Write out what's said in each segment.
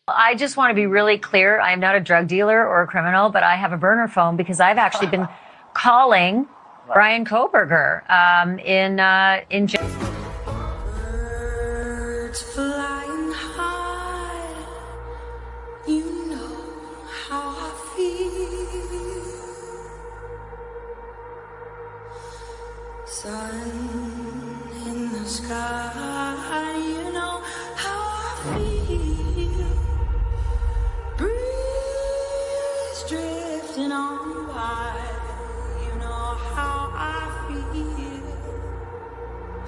I just want to be really clear. I am not a drug dealer or a criminal, but I have a burner phone because I've actually been calling Brian Koberger in Birds flying high, you know how I feel. Sun in the sky, you know how I feel. Breeze drifting on by, you know how I feel.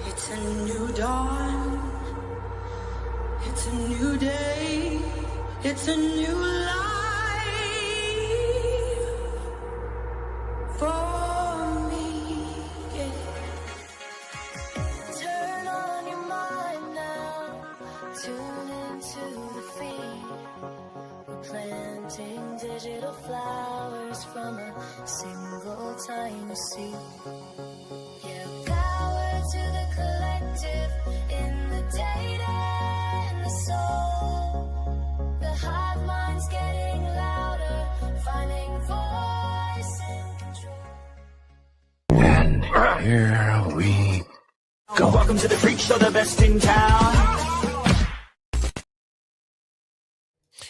It's a new dawn, it's a new day, it's a new life for me. Turn on your mind now, tune into the feed. We're planting digital flowers from a single tiny seed. Yeah, power to the collective in the data and the soul. The hive mind's getting louder, finding voice and control. And here we go. Welcome to the freak show, the best in town.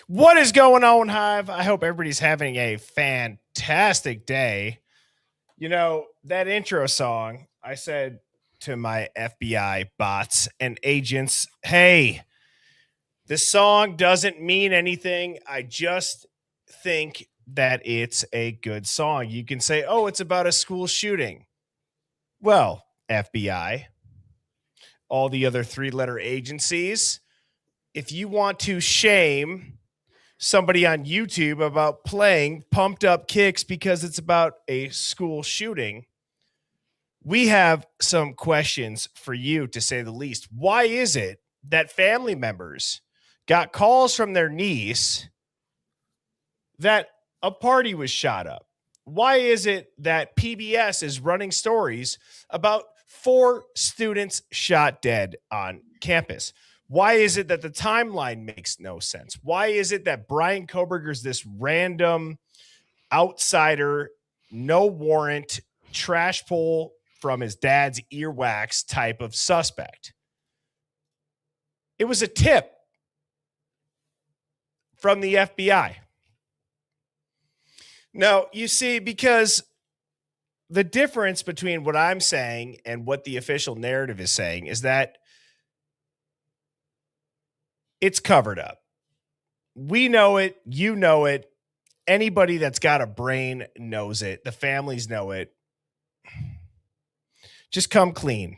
What is going on, Hive? I hope everybody's having a fantastic day. You know, that intro song, I said to my FBI bots and agents, hey, this song doesn't mean anything. I just think that it's a good song. You can say, oh, it's about a school shooting. Well, FBI, all the other three-letter agencies, if you want to shame somebody on YouTube about playing Pumped Up Kicks because it's about a school shooting, we have some questions for you, to say the least. Why is it that family members got calls from their niece that a party was shot up? Why is it that PBS is running stories about 4 students shot dead on campus? Why is it that the timeline makes no sense? Why is it that Brian Koberger's this random outsider, no warrant, trash pull from his dad's earwax type of suspect? It was a tip from the FBI. Now, you see, because the difference between what I'm saying and what the official narrative is saying is that it's covered up. We know it. You know it. Anybody that's got a brain knows it. The families know it. Just come clean.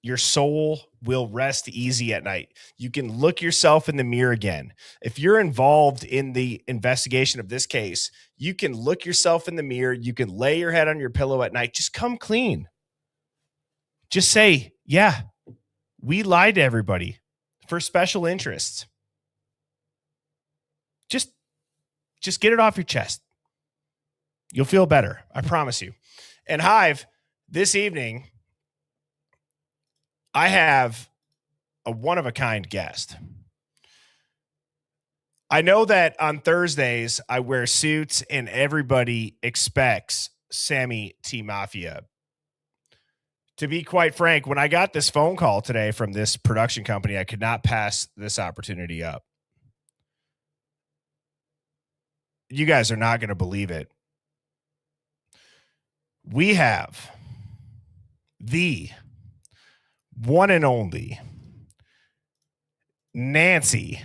Your soul will rest easy at night. You can look yourself in the mirror again. If you're involved in the investigation of this case, you can look yourself in the mirror. You can lay your head on your pillow at night. Just come clean. Just say, yeah, we lied to everybody for special interests. Just get it off your chest. You'll feel better. I promise you. And Hive, this evening, I have a one-of-a-kind guest. I know that on Thursdays, I wear suits and everybody expects Sammy T. Mafia. To be quite frank, when I got this phone call today from this production company, I could not pass this opportunity up. You guys are not going to believe it. We have the one and only Nancy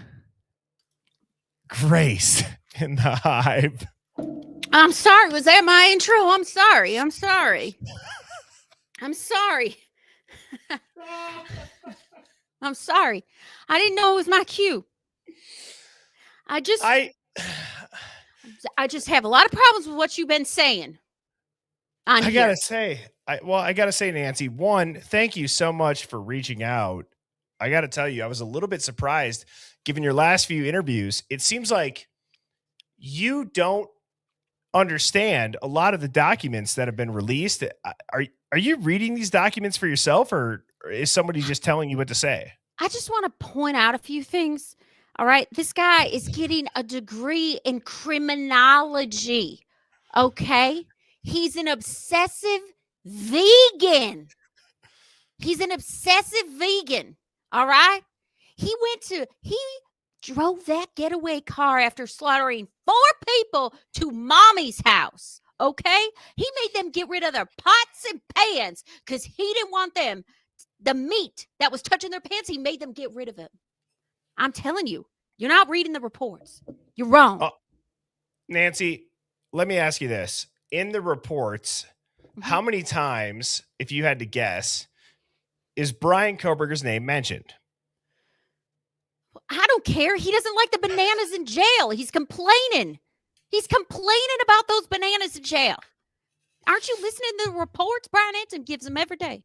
Grace in the Hive. I'm sorry. Was that my intro? I'm sorry. I'm sorry. I'm sorry. I'm sorry. I didn't know it was my cue. I just have a lot of problems with what you've been saying. I gotta say, Nancy, one, thank you so much for reaching out. I gotta tell you, I was a little bit surprised given your last few interviews. It seems like you don't understand a lot of the documents that have been released. Are you reading these documents for yourself, or is somebody just telling you what to say? I just want to point out a few things. All right. This guy is getting a degree in criminology. Okay. He's an obsessive vegan. He's an obsessive vegan. All right. He drove that getaway car after slaughtering 4 people to mommy's house. Okay. He made them get rid of their pots and pans because he didn't want them, the meat that was touching their pants. He made them get rid of it. I'm telling you, you're not reading the reports. You're wrong. Nancy, let me ask you this. In the reports, how many times, if you had to guess, is Brian Koberger's name mentioned? I don't care. He doesn't like the bananas in jail. He's complaining. He's complaining about those bananas in jail. Aren't you listening to the reports? Brian Anton gives them every day.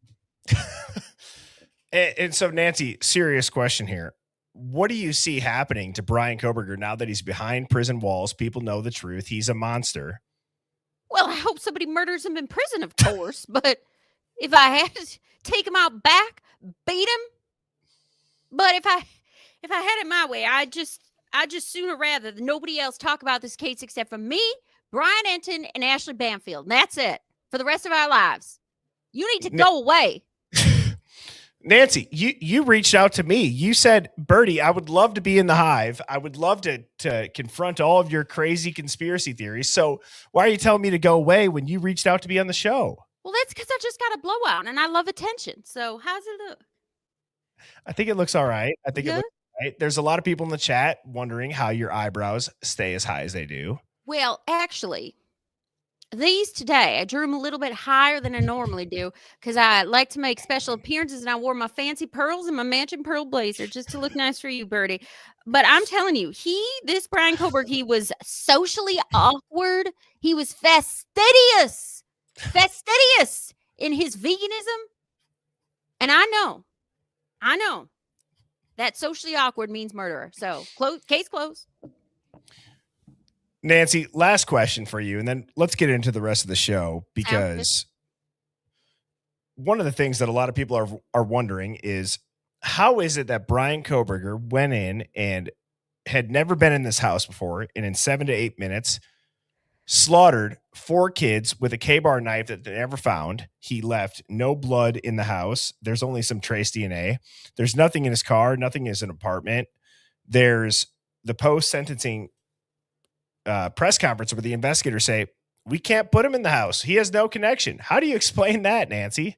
And so, Nancy, serious question here. What do you see happening to Brian Koberger now that he's behind prison walls? People know the truth. He's a monster. Well, I hope somebody murders him in prison, of course. But if I had to take him out back, beat him. But if I had it my way, I just sooner rather than nobody else talk about this case except for me, Brian Enton, and Ashley Banfield. And that's it for the rest of our lives. You need to go away. Nancy, you reached out to me. You said, Bertie, I would love to be in the Hive. I would love to confront all of your crazy conspiracy theories. So why are you telling me to go away when you reached out to be on the show? Well, that's because I just got a blowout and I love attention. So how's it look? I think it looks all right. I think it looks all right. There's a lot of people in the chat wondering how your eyebrows stay as high as they do. Well, actually, these today, I drew them a little bit higher than I normally do because I like to make special appearances, and I wore my fancy pearls and my matching pearl blazer just to look nice for you, Bertie. But I'm telling you, this Brian Koberg, he was socially awkward. He was fastidious in his veganism. And I know that socially awkward means murderer. So case closed. Nancy, last question for you, and then let's get into the rest of the show, because one of the things that a lot of people are wondering is, how is it that Brian Koberger went in and had never been in this house before, and in 7 to 8 minutes slaughtered 4 kids with a K-bar knife that they never found. He left no blood in the house. There's only some trace DNA. There's nothing in his car, nothing in his apartment. There's the post-sentencing press conference where the investigators say, we can't put him in the house. He has no connection. How do you explain that, Nancy?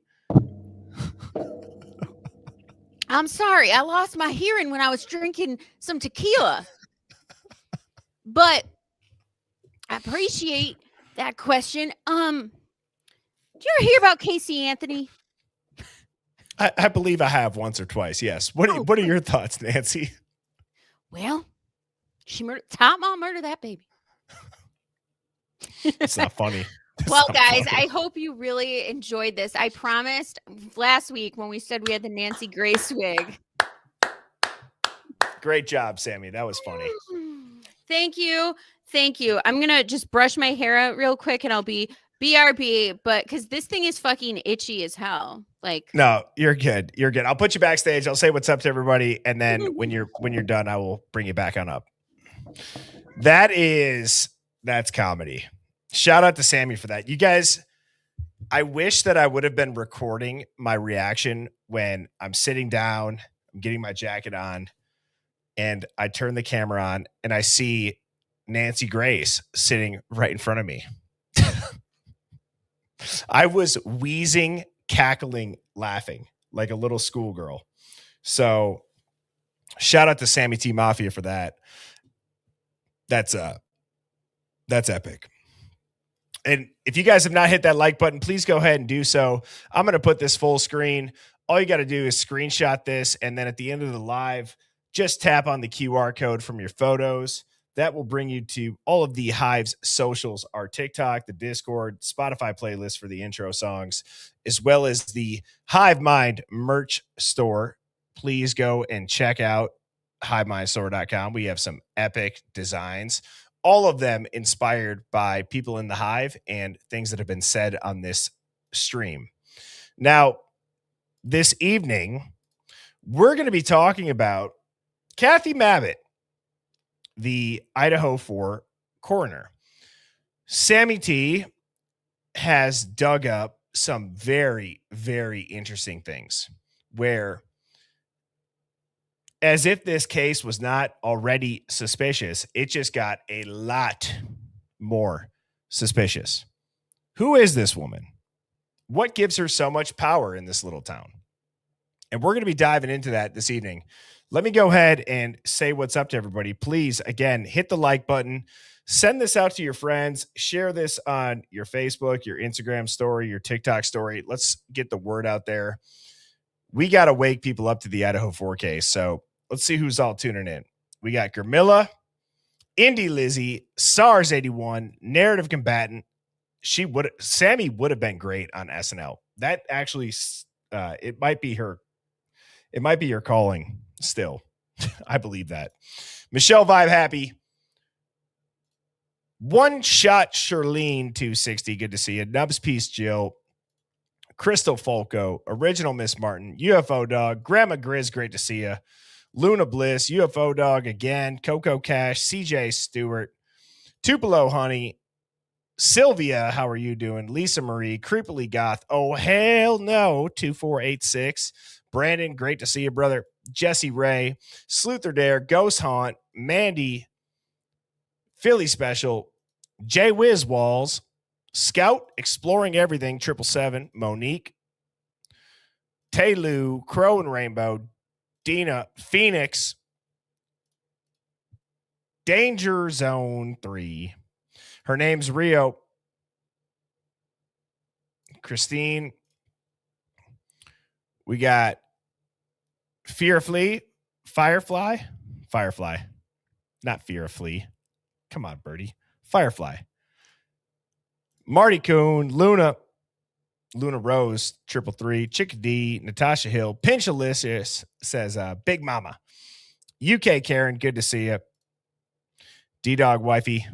I'm sorry. I lost my hearing when I was drinking some tequila. But I appreciate that question. Did you ever hear about Casey Anthony? I believe I have once or twice. Yes. What are your thoughts, Nancy? Well, Top Mom murdered that baby. It's not funny. Well, guys, I hope you really enjoyed this. I promised last week when we said we had the Nancy Grace wig. Great job, Sammy. That was funny. Thank you. I'm going to just brush my hair out real quick and I'll be BRB, but because this thing is fucking itchy as hell. Like, no, you're good. You're good. I'll put you backstage. I'll say what's up to everybody. And then when you're done, I will bring you back on up. That's comedy. Shout out to Sammy for that. You guys, I wish that I would have been recording my reaction when I'm sitting down, I'm getting my jacket on, and I turn the camera on and I see Nancy Grace sitting right in front of me. I was wheezing, cackling, laughing like a little schoolgirl. So shout out to Sammy T Mafia for that. That's epic. And if you guys have not hit that like button, please go ahead and do so. I'm going to put this full screen. All you got to do is screenshot this. And then at the end of the live, just tap on the QR code from your photos. That will bring you to all of the Hive's socials, our TikTok, the Discord, Spotify playlist for the intro songs, as well as the Hive Mind merch store. Please go and check out HiveMindStore.com. We have some epic designs, all of them inspired by people in the Hive and things that have been said on this stream. Now, this evening, we're going to be talking about Kathy Mabbitt. the Idaho 4 coroner. Sammy T has dug up some very, very interesting things where, as if this case was not already suspicious, it just got a lot more suspicious. Who is this woman? What gives her so much power in this little town? And we're going to be diving into that this evening. Let me go ahead and say what's up to everybody. Please, again, hit the like button. Send this out to your friends. Share this on your Facebook, your Instagram story, your TikTok story. Let's get the word out there. We got to wake people up to the Idaho 4 case. So let's see who's all tuning in. We got Gurmilla, Indy Lizzie, SARS 81, Narrative Combatant. Sammy would have been great on SNL. That actually, it might be her calling still. I believe that. Michelle Vibe Happy. One Shot Charlene 260. Good to see you. Nubs Peace Jill. Crystal Folco. Original Miss Martin. UFO Dog. Grandma Grizz. Great to see you. Luna Bliss. UFO Dog again. Coco Cash. CJ Stewart. Tupelo Honey. Sylvia, how are you doing? Lisa Marie. Creepily Goth. Oh, hell no. 2486. Brandon, great to see you, brother. Jesse Ray. Sleuther Dare. Ghost Haunt. Mandy. Philly Special, Jay Wiz Walls, Scout, Exploring Everything, 777, Monique, Taylu, Crow and Rainbow, Dina, Phoenix, Danger Zone 3. Her name's Rio. Christine. We got Firefly, not Fear of Flea. Come on, Birdie. Firefly. Marty Coon, Luna Rose, 333, Chickadee, Natasha Hill, Pinch Alicious says, Big Mama. UK Karen, good to see you. D-Dog Wifey.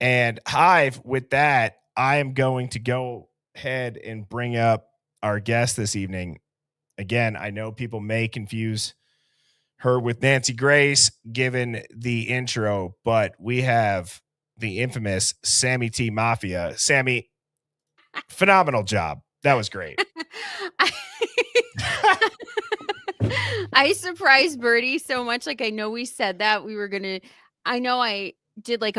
And Hive, with that, I am going to go ahead and bring up our guest this evening. Again, I know people may confuse her with Nancy Grace given the intro, but we have the infamous Sammy T Mafia. Sammy, phenomenal job. That was great. I surprised Birdie so much. Like, I know we said that we were going to, I know I did like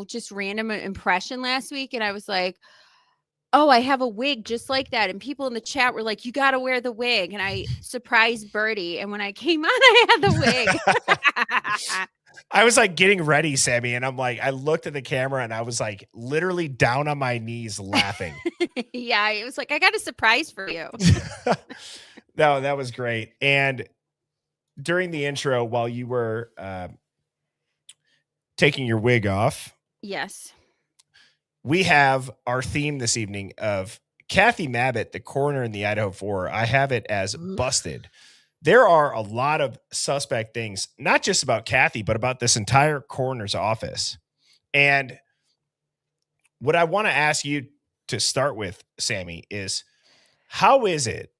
just random impression last week. And I was like, oh, I have a wig just like that. And people in the chat were like, you got to wear the wig. And I surprised Birdie. And when I came on, I had the wig. I was like getting ready, Sammy. And I'm like, I looked at the camera and I was like literally down on my knees laughing. Yeah, it was like, I got a surprise for you. No, that was great. And during the intro, while you were taking your wig off. Yes. We have our theme this evening of Kathy Mabbitt, the coroner in the Idaho 4. I have it as busted. There are a lot of suspect things, not just about Kathy, but about this entire coroner's office. And what I want to ask you to start with, Sammy, is how is it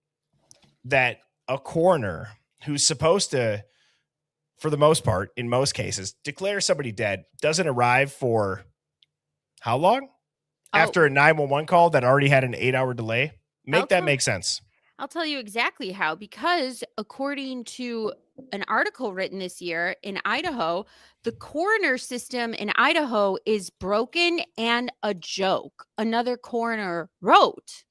that a coroner who's supposed to, for the most part, in most cases, declare somebody dead doesn't arrive for how long? After a 911 call that already had an 8-hour delay? Make sense. I'll tell you exactly how, because according to an article written this year in Idaho, the coroner system in Idaho is broken and a joke. Another coroner wrote.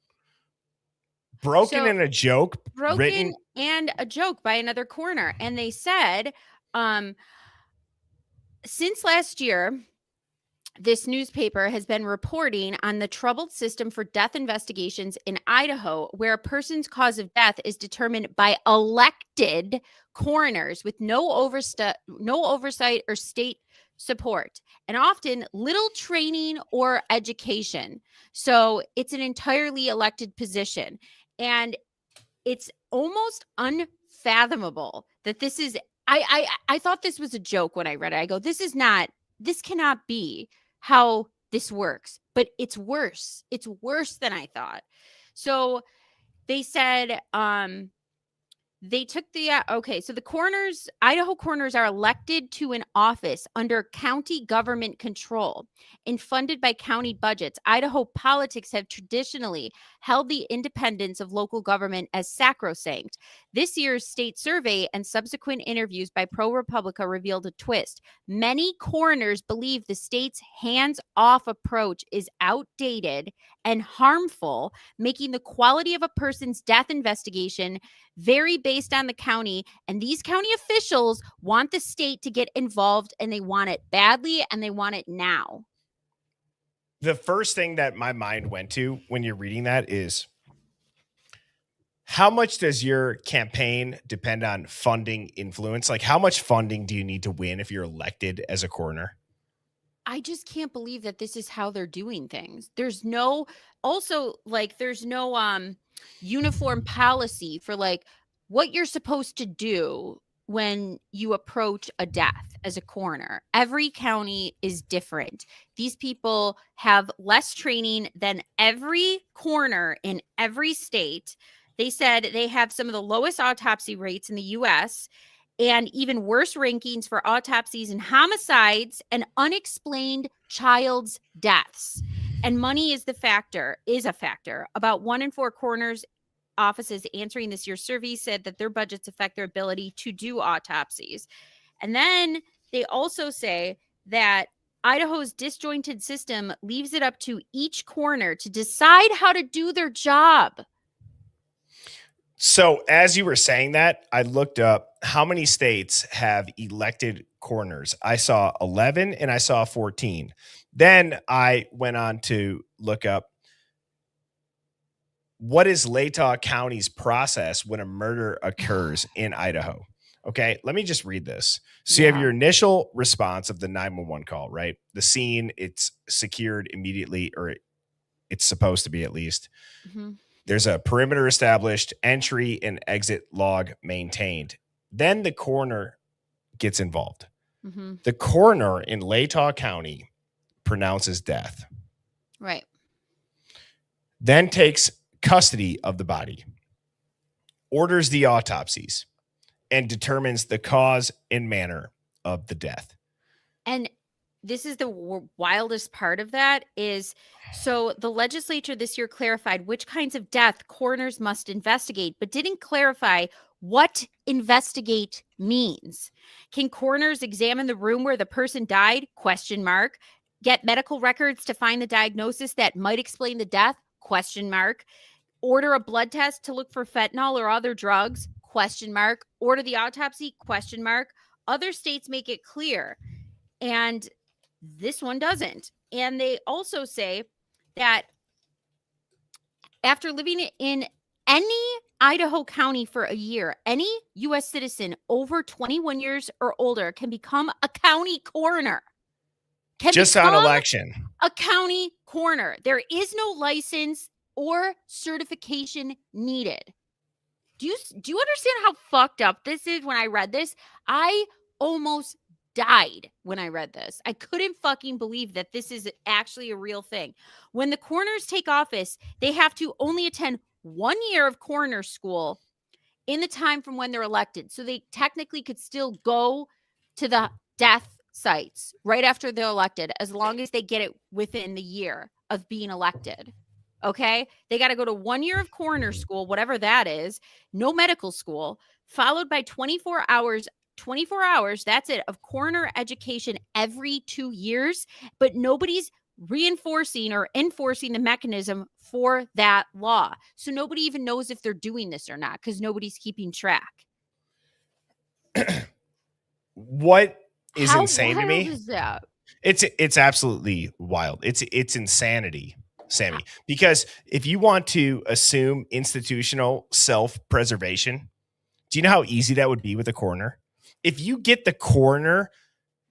Broken and a joke? Broken and a joke by another coroner. And they said, since last year, this newspaper has been reporting on the troubled system for death investigations in Idaho, where a person's cause of death is determined by elected coroners with no oversight or state support, and often little training or education. So it's an entirely elected position. And it's almost unfathomable that this is, I thought this was a joke when I read it. I go, this cannot be how this works, but it's worse. It's worse than I thought. So they said, They took the okay, so the coroners, Idaho coroners are elected to an office under county government control and funded by county budgets. Idaho politics have traditionally held the independence of local government as sacrosanct. This year's state survey and subsequent interviews by ProPublica revealed a twist. Many coroners believe the state's hands-off approach is outdated and harmful, making the quality of a person's death investigation vary based on the county. And these county officials want the state to get involved, and they want it badly, and they want it now. The first thing that my mind went to when you're reading that is, how much does your campaign depend on funding influence? Like, how much funding do you need to win if you're elected as a coroner? I just can't believe that this is how they're doing things. There's no, also, like, there's no uniform policy for like what you're supposed to do when you approach a death as a coroner. Every county is different. These people have less training than every coroner in every state. They said they have some of the lowest autopsy rates in the US and even worse rankings for autopsies and homicides and unexplained child's deaths. And money is a factor. About 1 in 4 coroners offices answering this year's survey said that their budgets affect their ability to do autopsies. And then they also say that Idaho's disjointed system leaves it up to each coroner to decide how to do their job. So as you were saying that, I looked up how many states have elected coroners. I saw 11 and I saw 14. Then I went on to look up, what is Latah County's process when a murder occurs in Idaho? Okay, let me just read this. So you have your initial response of the 911 call, right? The scene, it's secured immediately, or it's supposed to be at least. Mm-hmm. There's a perimeter established, entry and exit log maintained. Then the coroner gets involved. Mm-hmm. The coroner in Latah County pronounces death. Right. Then takes custody of the body, orders the autopsies, and determines the cause and manner of the death. And this is the wildest part of that is, so the legislature this year clarified which kinds of death coroners must investigate, but didn't clarify what investigate means. Can coroners examine the room where the person died? Question mark. Get medical records to find the diagnosis that might explain the death? Question mark. Order a blood test to look for fentanyl or other drugs? Question mark. Order the autopsy? Question mark. Other states make it clear, and this one doesn't. And they also say that after living in any Idaho county for a year, any U.S. citizen over 21 years or older can become a county coroner. Just on election. A county coroner. There is no license or certification needed. Do you understand how fucked up this is? When I read this, I almost died when I read this. I couldn't fucking believe that this is actually a real thing. When the coroners take office, they have to only attend 1 year of coroner school in the time from when they're elected. So they technically could still go to the death sites right after they're elected, as long as they get it within the year of being elected. Okay? They got to go to 1 year of coroner school, whatever that is, no medical school, followed by 24 hours, that's it, of coroner education every 2 years, but nobody's reinforcing or enforcing the mechanism for that law. So nobody even knows if they're doing this or not because nobody's keeping track. What is How insane to wild me? is that? It's absolutely wild. It's insanity, Sammy. Because if you want to assume institutional self-preservation, do you know how easy that would be with a coroner? If you get the coroner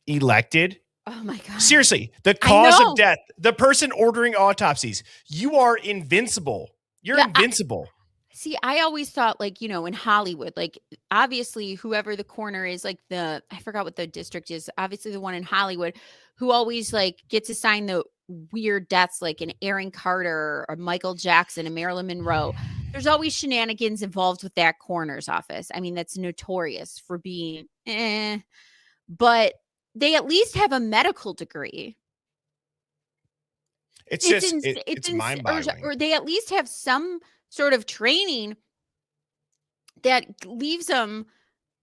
elected, oh my God. Seriously, the cause of death, the person ordering autopsies, you are invincible. You're invincible. See, I always thought, like, you know, in Hollywood, like, obviously, whoever the coroner is, like, I forgot what the district is, obviously the one in Hollywood, who always, like, gets assigned the weird deaths, like an Aaron Carter or Michael Jackson and Marilyn Monroe. There's always shenanigans involved with that coroner's office. I mean, that's notorious for being but they at least have a medical degree. It's mind-boggling. Or they at least have some sort of training that leaves them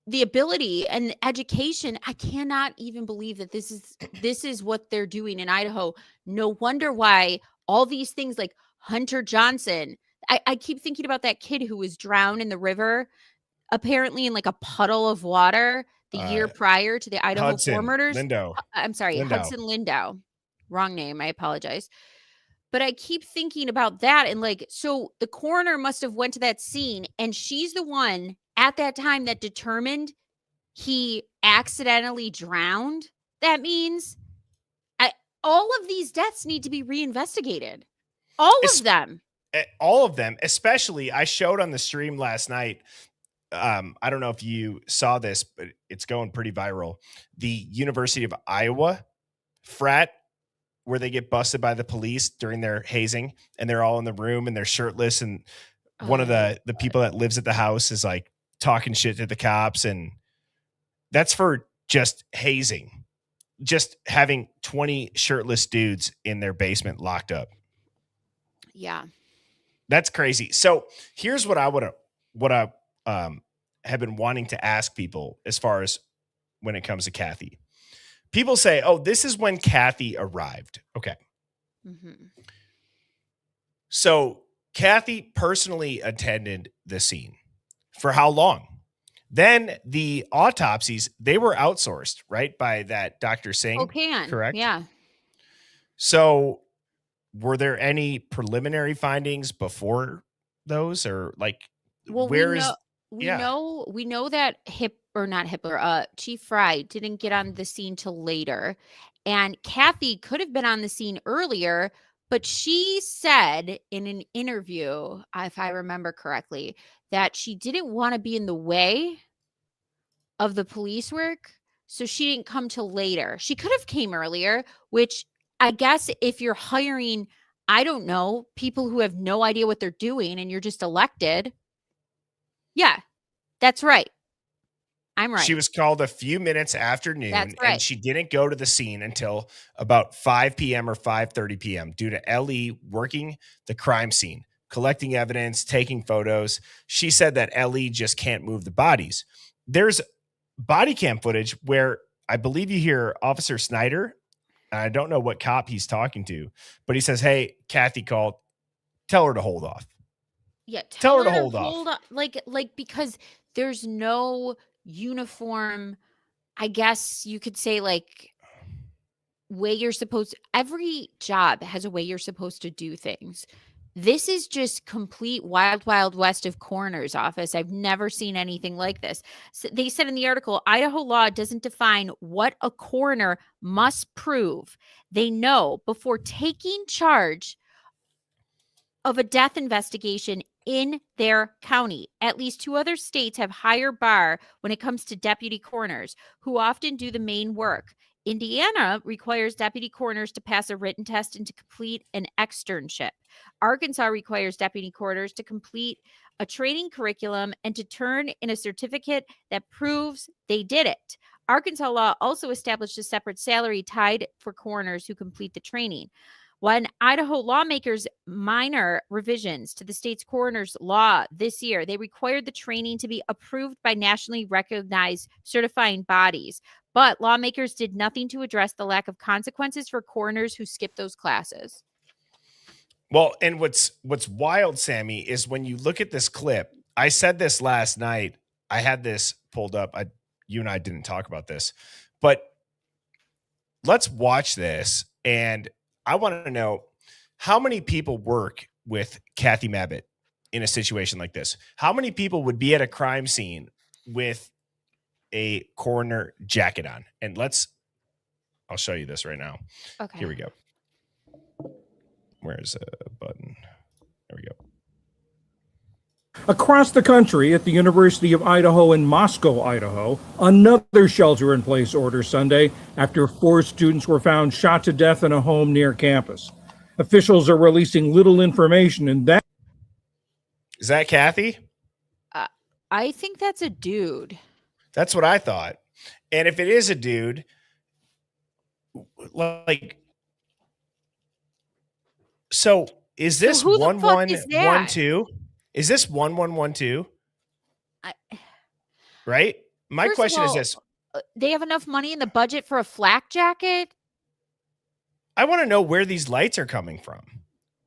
the ability and education. I cannot even believe that this is what they're doing in Idaho. No wonder why all these things like Hunter Johnson. I keep thinking about that kid who was drowned in the river, apparently in like a puddle of water the year prior to the Idaho Hudson 4 murders. Lindo. I'm sorry, Lindo. Hudson Lindow. Wrong name. I apologize. But I keep thinking about that, and like, so the coroner must have went to that scene, and she's the one at that time that determined he accidentally drowned. That means all of these deaths need to be reinvestigated. All of them. All of them, especially I showed on the stream last night. I don't know if you saw this, but it's going pretty viral. The University of Iowa frat where they get busted by the police during their hazing, and they're all in the room and they're shirtless. And one of the people that lives at the house is like talking shit to the cops. And that's for just hazing, just having 20 shirtless dudes in their basement locked up. Yeah. That's crazy. So here's what I have been wanting to ask people as far as when it comes to Kathy. People say, oh, this is when Kathy arrived. Okay. Mm-hmm. So Kathy personally attended the scene. For how long? Then the autopsies, they were outsourced, right? By that Dr. Singh. Correct? Yeah. So were there any preliminary findings before those, or like, well, we know that Chief Fry didn't get on the scene till later, and Kathy could have been on the scene earlier, but she said in an interview, if I remember correctly, that she didn't want to be in the way of the police work, so she didn't come till later. She could have came earlier, which I guess if you're hiring, I don't know, people who have no idea what they're doing and you're just elected. Yeah, that's right. I'm right. She was called a few minutes after noon, That's right. and she didn't go to the scene until about 5 p.m. or 5:30 p.m. due to Ellie working the crime scene, collecting evidence, taking photos. She said that Ellie just can't move the bodies. There's body cam footage where I believe you hear Officer Snyder. I don't know what cop he's talking to, but he says, hey, Kathy called. Tell her to hold off. Yeah, tell her to hold off. Like because there's no uniform, I guess you could say, like, way you're supposed. Every job has a way you're supposed to do things. This is just complete wild west of coroner's office. I've never seen anything like this. So they said in the article, Idaho law doesn't define what a coroner must prove. They know before taking charge of a death investigation in their county. At least 2 other states have higher bar when it comes to deputy coroners, who often do the main work. Indiana requires deputy coroners to pass a written test and to complete an externship. Arkansas requires deputy coroners to complete a training curriculum and to turn in a certificate that proves they did it. Arkansas law also established a separate salary tied for coroners who complete the training. When Idaho lawmakers minor revisions to the state's coroner's law this year, they required the training to be approved by nationally recognized certifying bodies. But lawmakers did nothing to address the lack of consequences for coroners who skipped those classes. Well, and what's wild, Sammy, is when you look at this clip, I said this last night. I had this pulled up. You and I didn't talk about this, but let's watch this. And I want to know how many people work with Kathy Mabbitt in a situation like this. How many people would be at a crime scene with a coroner jacket on? And I'll show you this right now. Okay. Here we go. Where's a button? There we go. Across the country at the University of Idaho in Moscow, Idaho, another shelter-in-place order Sunday after 4 students were found shot to death in a home near campus. Officials are releasing little information, and that Is that Kathy? I think that's a dude. That's what I thought. And if it is a dude, like, so is So this who the fuck is that? 1112? Is this 1112? I, Right? My First of question is all, this. they have enough money in the budget for a flak jacket? I want to know where these lights are coming from.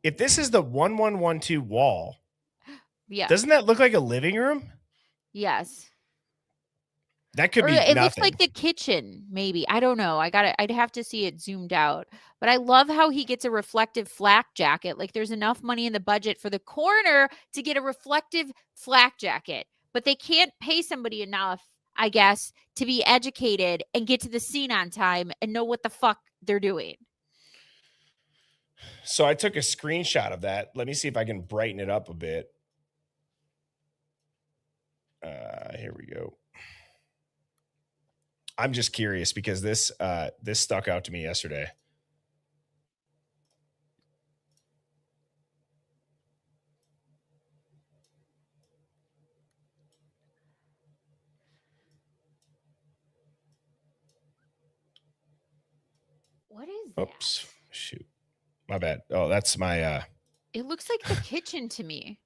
If this is the 1112 wall, Yeah. doesn't that look like a living room? Yes. That could Or be it nothing. looks like the kitchen, maybe. I don't know. I'd have to see it zoomed out. But I love how he gets a reflective flak jacket. Like there's enough money in the budget for the coroner to get a reflective flak jacket. But they can't pay somebody enough, I guess, to be educated and get to the scene on time and know what the fuck they're doing. So I took a screenshot of that. Let me see if I can brighten it up a bit. Here we go. I'm just curious because this stuck out to me yesterday. What is that? Oops. Shoot. My bad. Oh, that's my It looks like the kitchen to me.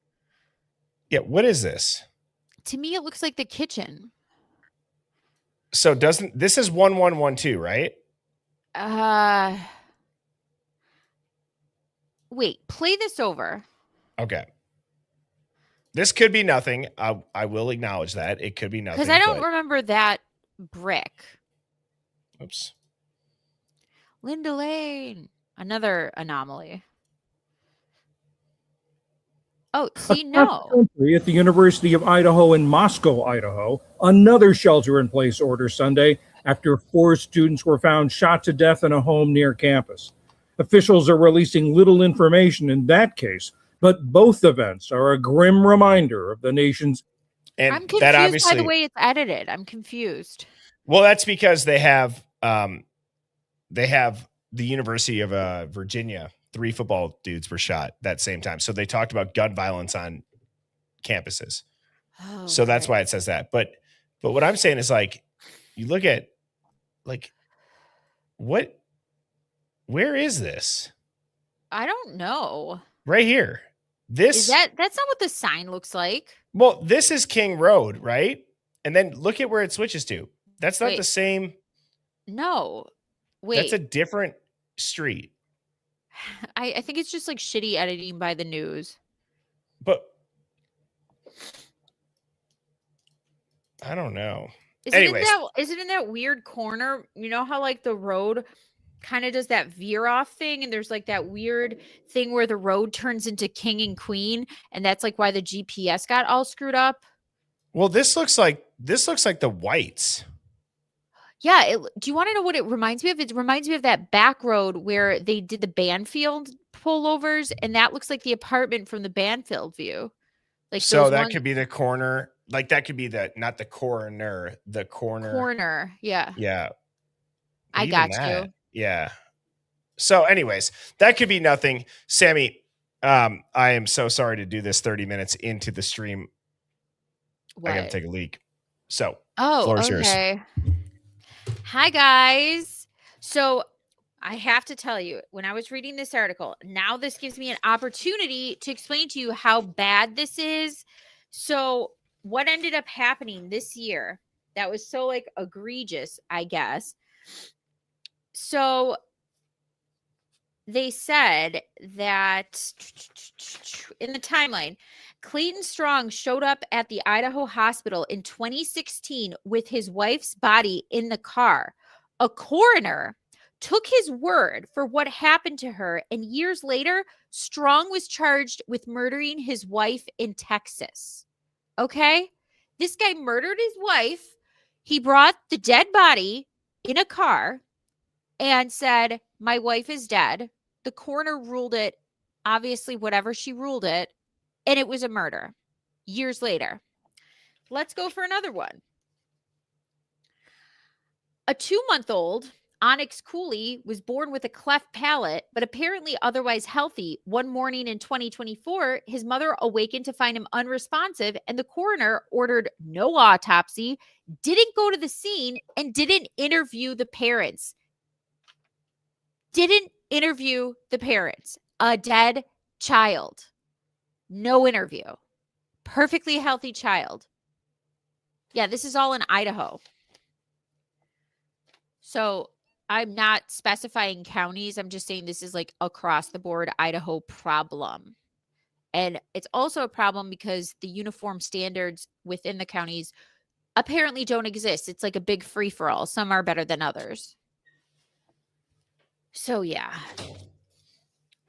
Yeah, what is this? To me, it looks like the kitchen. So doesn't this is 1112, right? Wait, play this over. Okay. This could be nothing. I will acknowledge that. It could be nothing. Because I don't remember that brick. Oops. Linda Lane. Another anomaly. Oh, see, no. At the University of Idaho in Moscow, Idaho, another shelter-in-place order Sunday after 4 students were found shot to death in a home near campus. Officials are releasing little information in that case, but both events are a grim reminder of the nation's. And I'm confused that obviously, by the way it's edited. I'm confused. Well, that's because they have the University of Virginia. 3 football dudes were shot that same time. So they talked about gun violence on campuses. Oh, so that's why it says that. But what I'm saying is, like, you look at, like, where is this? I don't know. Right here. This that's not what the sign looks like. Well, this is King Road, right? And then look at where it switches to. That's not the same. No. Wait. That's a different street. I think it's just like shitty editing by the news. But I don't know. Is it in that weird corner? You know how like the road kind of does that veer off thing, and there's like that weird thing where the road turns into king and queen, and that's like why the GPS got all screwed up. Well, this looks like the whites. Yeah. Do you want to know what it reminds me of? It reminds me of that back road where they did the Banfield pullovers, and that looks like the apartment from the Banfield view. Like so that could be the corner. Like that could be not the coroner, the corner. Corner. Yeah. Yeah. I got you. Yeah. So anyways, that could be nothing. Sammy, I am so sorry to do this 30 minutes into the stream. What? I got to take a leak. So, floor is yours. Hi, guys. So I have to tell you, when I was reading this article, now this gives me an opportunity to explain to you how bad this is. So what ended up happening this year that was so like egregious, I guess. So they said that in the timeline, Clayton Strong showed up at the Idaho hospital in 2016 with his wife's body in the car. A coroner took his word for what happened to her, and years later, Strong was charged with murdering his wife in Texas. Okay? This guy murdered his wife. He brought the dead body in a car and said, "My wife is dead." The coroner ruled it, obviously, whatever she ruled it, and it was a murder years later. Let's go for another one. A 2-month-old Onyx Cooley was born with a cleft palate, but apparently otherwise healthy. One morning in 2024, his mother awakened to find him unresponsive, and the coroner ordered no autopsy, didn't go to the scene, and didn't interview the parents. Didn't interview the parents. A dead child. No interview. Perfectly healthy child. Yeah, this is all in Idaho. So I'm not specifying counties. I'm just saying this is like across the board Idaho problem. And it's also a problem because the uniform standards within the counties apparently don't exist. It's like a big free for all. Some are better than others. So yeah.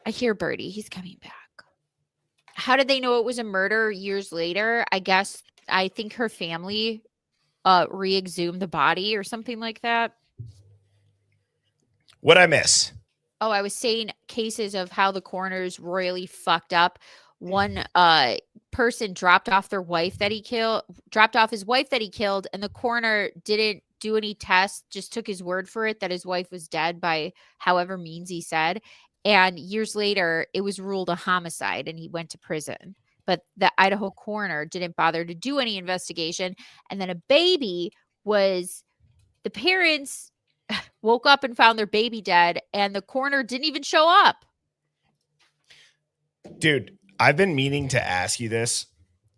I hear Birdie. He's coming back. How did they know it was a murder years later? I think her family re-exhumed the body or something like that. What'd I miss? Oh, I was saying cases of how the coroners royally fucked up. One person dropped off his wife that he killed, and the coroner didn't do any tests, just took his word for it that his wife was dead by however means he said. And years later, it was ruled a homicide and he went to prison. But the Idaho coroner didn't bother to do any investigation. And then the parents woke up and found their baby dead, and the coroner didn't even show up. Dude, I've been meaning to ask you this,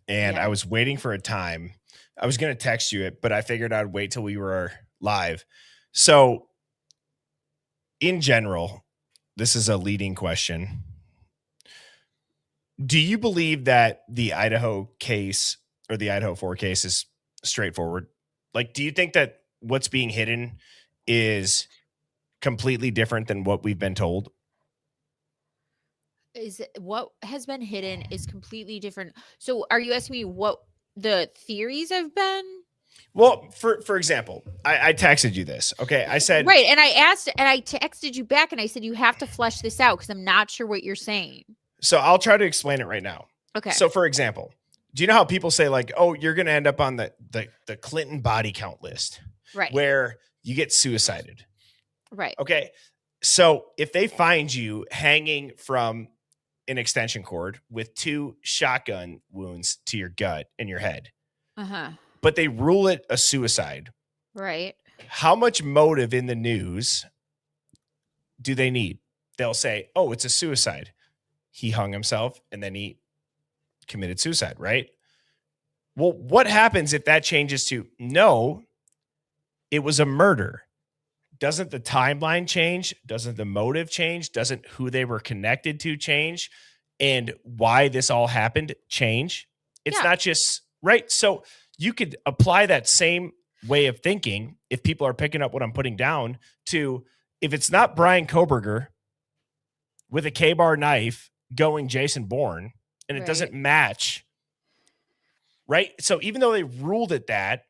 and Yeah. I was waiting for a time. I was going to text you it, but I figured I'd wait till we were live. So, in general, this is a leading question. Do you believe that the Idaho case or the Idaho 4 case is straightforward? Like, do you think that what's being hidden is completely different than what we've been told? What has been hidden is completely different. So are you asking me what the theories have been? Well, for example, I texted you this. Okay. I said, right. And I texted you back and I said, you have to flesh this out because I'm not sure what you're saying. So I'll try to explain it right now. Okay. So for example, do you know how people say like, oh, you're going to end up on the Clinton body count list, right, where you get suicided. Right. Okay. So if they find you hanging from an extension cord with 2 shotgun wounds to your gut and your head, but they rule it a suicide, right? How much motive in the news do they need? They'll say, oh, it's a suicide. He hung himself and then he committed suicide, right? Well, what happens if that changes to, no, it was a murder? Doesn't the timeline change? Doesn't the motive change? Doesn't who they were connected to change? And why this all happened change? It's not just, right? So you could apply that same way of thinking, if people are picking up what I'm putting down, to if it's not Brian Koberger with a K-bar knife going Jason Bourne, and it doesn't match, right? So even though they ruled it that,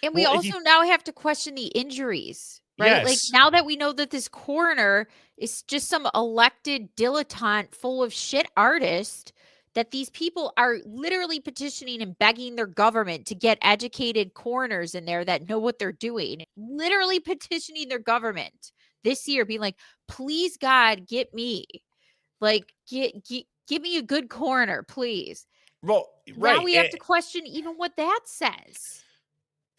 and we also now have to question the injuries, right? Yes. Like now that we know that this coroner is just some elected dilettante full of shit artist, that these people are literally petitioning and begging their government to get educated coroners in there that know what they're doing, literally petitioning their government this year, being like, please God, get me, like, give me a good coroner, please. Well, right. Now we have to question even what that says.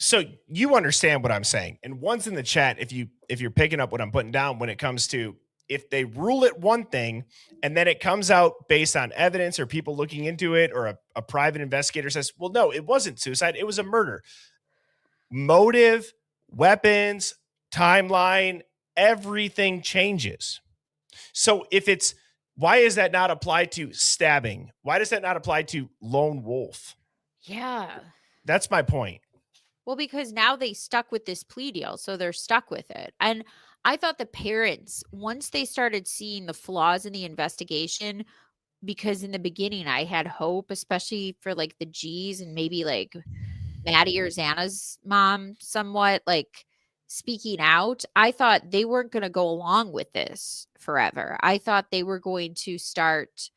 So you understand what I'm saying. And one's in the chat, if you're picking up what I'm putting down when it comes to, if they rule it one thing and then it comes out based on evidence or people looking into it, or a private investigator says, well, no, it wasn't suicide, it was a murder. Motive, weapons, timeline, everything changes. So why is that not applied to stabbing? Why does that not apply to lone wolf? Yeah. That's my point. Well, because now they stuck with this plea deal, so they're stuck with it. And I thought the parents, once they started seeing the flaws in the investigation, because in the beginning I had hope, especially for like the G's and maybe like Maddie or Xana's mom somewhat like speaking out, I thought they weren't going to go along with this forever. I thought they were going to start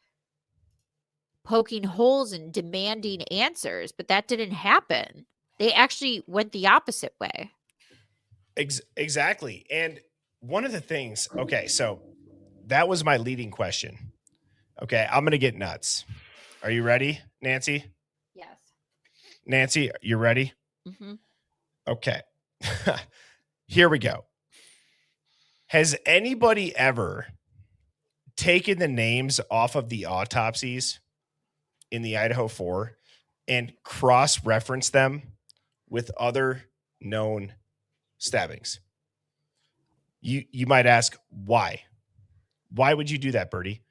poking holes and demanding answers, but that didn't happen. They actually went the opposite way. Exactly. And one of the things, okay, so that was my leading question. Okay, I'm going to get nuts. Are you ready, Nancy? Yes. Nancy, you ready? Mm-hmm. Okay. Here we go. Has anybody ever taken the names off of the autopsies in the Idaho 4 and cross-referenced them with other known stabbings? You might ask, why? Why would you do that, Bertie?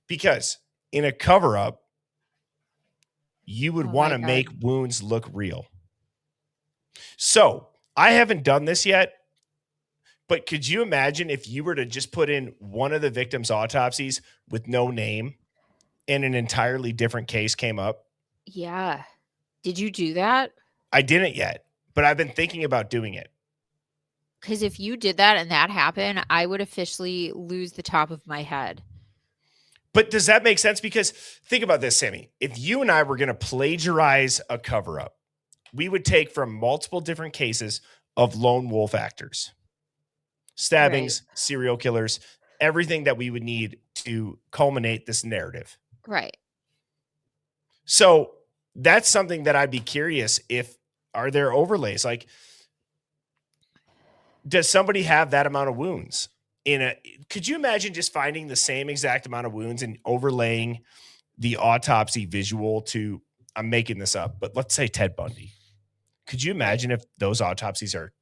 Because in a cover-up, you would want to make wounds look real. So I haven't done this yet, but could you imagine if you were to just put in one of the victims' autopsies with no name and an entirely different case came up? Yeah. Did you do that? I didn't yet, but I've been thinking about doing it. Because if you did that and that happened, I would officially lose the top of my head. But does that make sense? Because think about this, Sammy. If you and I were going to plagiarize a cover-up, we would take from multiple different cases of lone wolf actors, stabbings, serial killers, everything that we would need to culminate this narrative. Right. So that's something that I'd be curious if, are there overlays? Like, does somebody have that amount of wounds? Could you imagine just finding the same exact amount of wounds and overlaying the autopsy visual to, I'm making this up, but let's say Ted Bundy. Could you imagine if those autopsies are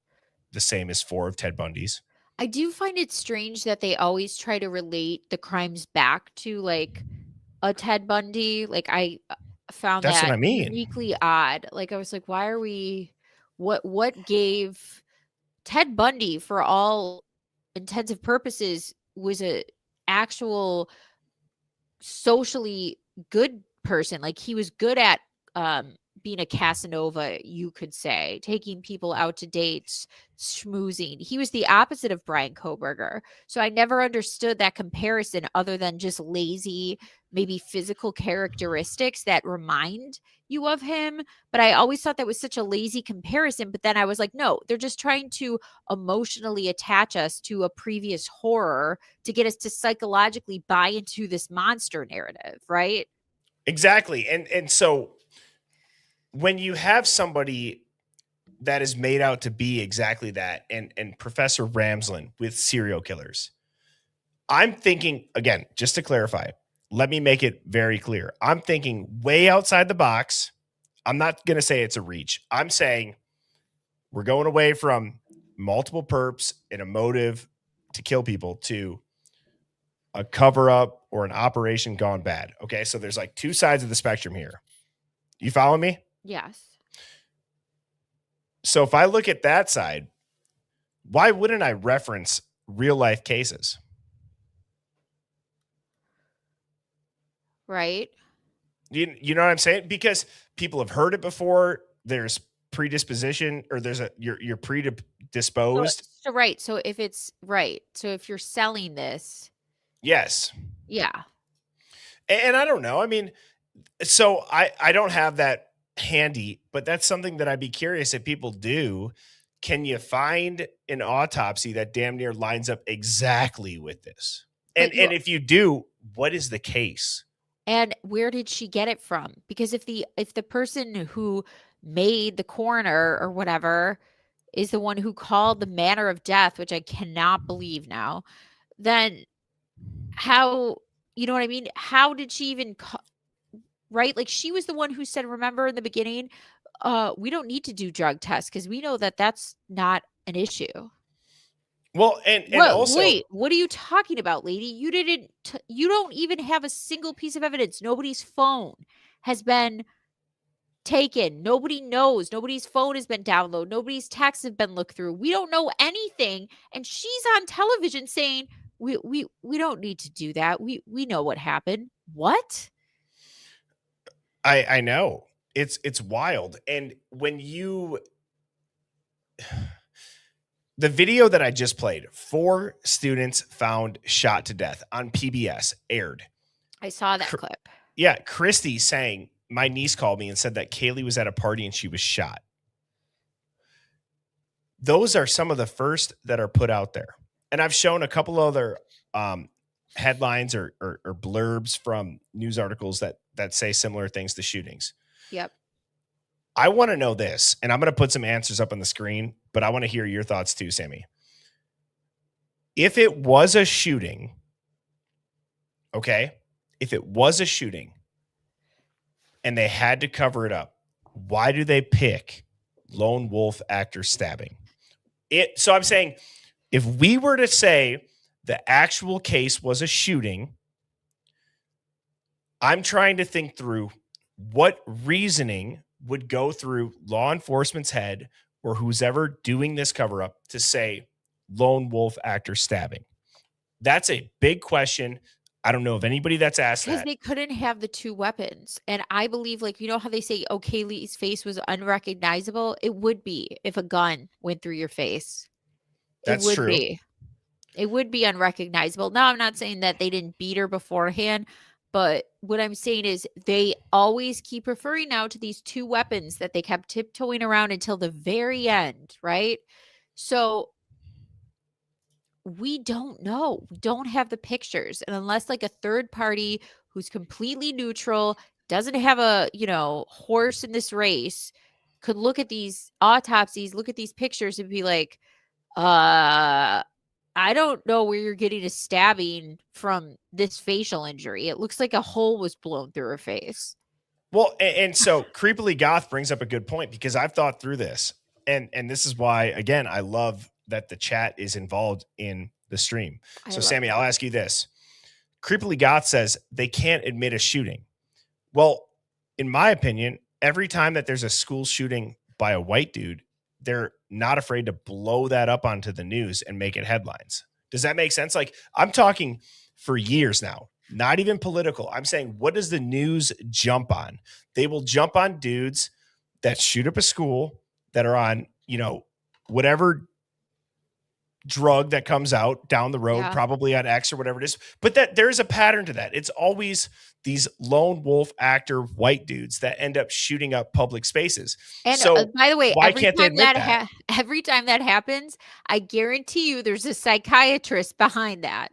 the same as 4 of Ted Bundy's? I do find it strange that they always try to relate the crimes back to like a Ted Bundy. Like I found That's that what I mean. uniquely odd. Like I was like, why are we, what gave Ted Bundy, for all intensive purposes, was a actual socially good person. Like he was good at being a Casanova, you could say, taking people out to dates, schmoozing. He was the opposite of Brian Koberger. So I never understood that comparison other than just lazy, maybe physical characteristics that remind you of him. But I always thought that was such a lazy comparison. But then I was like, no, they're just trying to emotionally attach us to a previous horror to get us to psychologically buy into this monster narrative, right? Exactly. And so when you have somebody that is made out to be exactly that, and Professor Ramsland with serial killers, I'm thinking, again, just to clarify, let me make it very clear. I'm thinking way outside the box. I'm not going to say it's a reach. I'm saying we're going away from multiple perps and a motive to kill people to a cover up or an operation gone bad. Okay. So there's like two sides of the spectrum here. You follow me? Yes. So if I look at that side, why wouldn't I reference real life cases? Right. You know what I'm saying? Because people have heard it before. There's predisposition, or there's you're predisposed. So right. So if it's right. So if you're selling this. Yes. Yeah. And I don't know. I mean, so I don't have that handy, but that's something that I'd be curious if people do. Can you find an autopsy that damn near lines up exactly with this? And if you do, what is the case? And where did she get it from? Because if the person who made the coroner or whatever is the one who called the manner of death, which I cannot believe now, then how, you know what I mean? How did she even right? Like she was the one who said, remember in the beginning, we don't need to do drug tests because we know that that's not an issue. Well, and also, wait, what are you talking about, lady? You didn't, you don't even have a single piece of evidence. Nobody's phone has been taken. Nobody knows. Nobody's phone has been downloaded. Nobody's texts have been looked through. We don't know anything. And she's on television saying, we don't need to do that. We know what happened. What? I know. It's wild. And when you, the video that I just played, 4 students found shot to death on PBS aired. I saw that clip. Yeah. Christy saying, my niece called me and said that Kaylee was at a party and she was shot. Those are some of the first that are put out there. and I've shown a couple other headlines or blurbs from news articles that say similar things to shootings. Yep. I want to know this, and I'm going to put some answers up on the screen, but I want to hear your thoughts too, Sammy. If it was a shooting, okay, if it was a shooting and they had to cover it up, why do they pick lone wolf actor stabbing? So I'm saying, if we were to say the actual case was a shooting, I'm trying to think through what reasoning would go through law enforcement's head or who's ever doing this cover up to say lone wolf actor stabbing. That's a big question. I don't know of anybody that's asked Because that. they couldn't have the two weapons. And I believe, like, you know how they say, oh, Kaylee's face was unrecognizable? It would be if a gun went through your face. That's it would true. be. It would be unrecognizable. Now, I'm not saying that they didn't beat her beforehand, but what I'm saying is they always keep referring now to these two weapons that they kept tiptoeing around until the very end, right? So we don't know. We don't have the pictures. And unless like a third party who's completely neutral, doesn't have a, horse in this race, could look at these autopsies, look at these pictures and be like, I don't know where you're getting a stabbing from this facial injury. It looks like a hole was blown through her face. Well, and so Creepily Goth brings up a good point, because I've thought through this, and this is why, again, I love that the chat is involved in the stream. So, Sammy, I'll ask you this. Creepily Goth says they can't admit a shooting. Well, in my opinion, every time that there's a school shooting by a white dude, they're not afraid to blow that up onto the news and make it headlines. Does that make sense? Like, I'm talking for years now, not even political. I'm saying, what does the news jump on? They will jump on dudes that shoot up a school, that are on, whatever drug that comes out down the road, probably on X or whatever it is. But that there's a pattern to that. It's always these lone wolf actor white dudes that end up shooting up public spaces. And so by the way, why can't they admit that? Every time that happens, I guarantee you there's a psychiatrist behind that.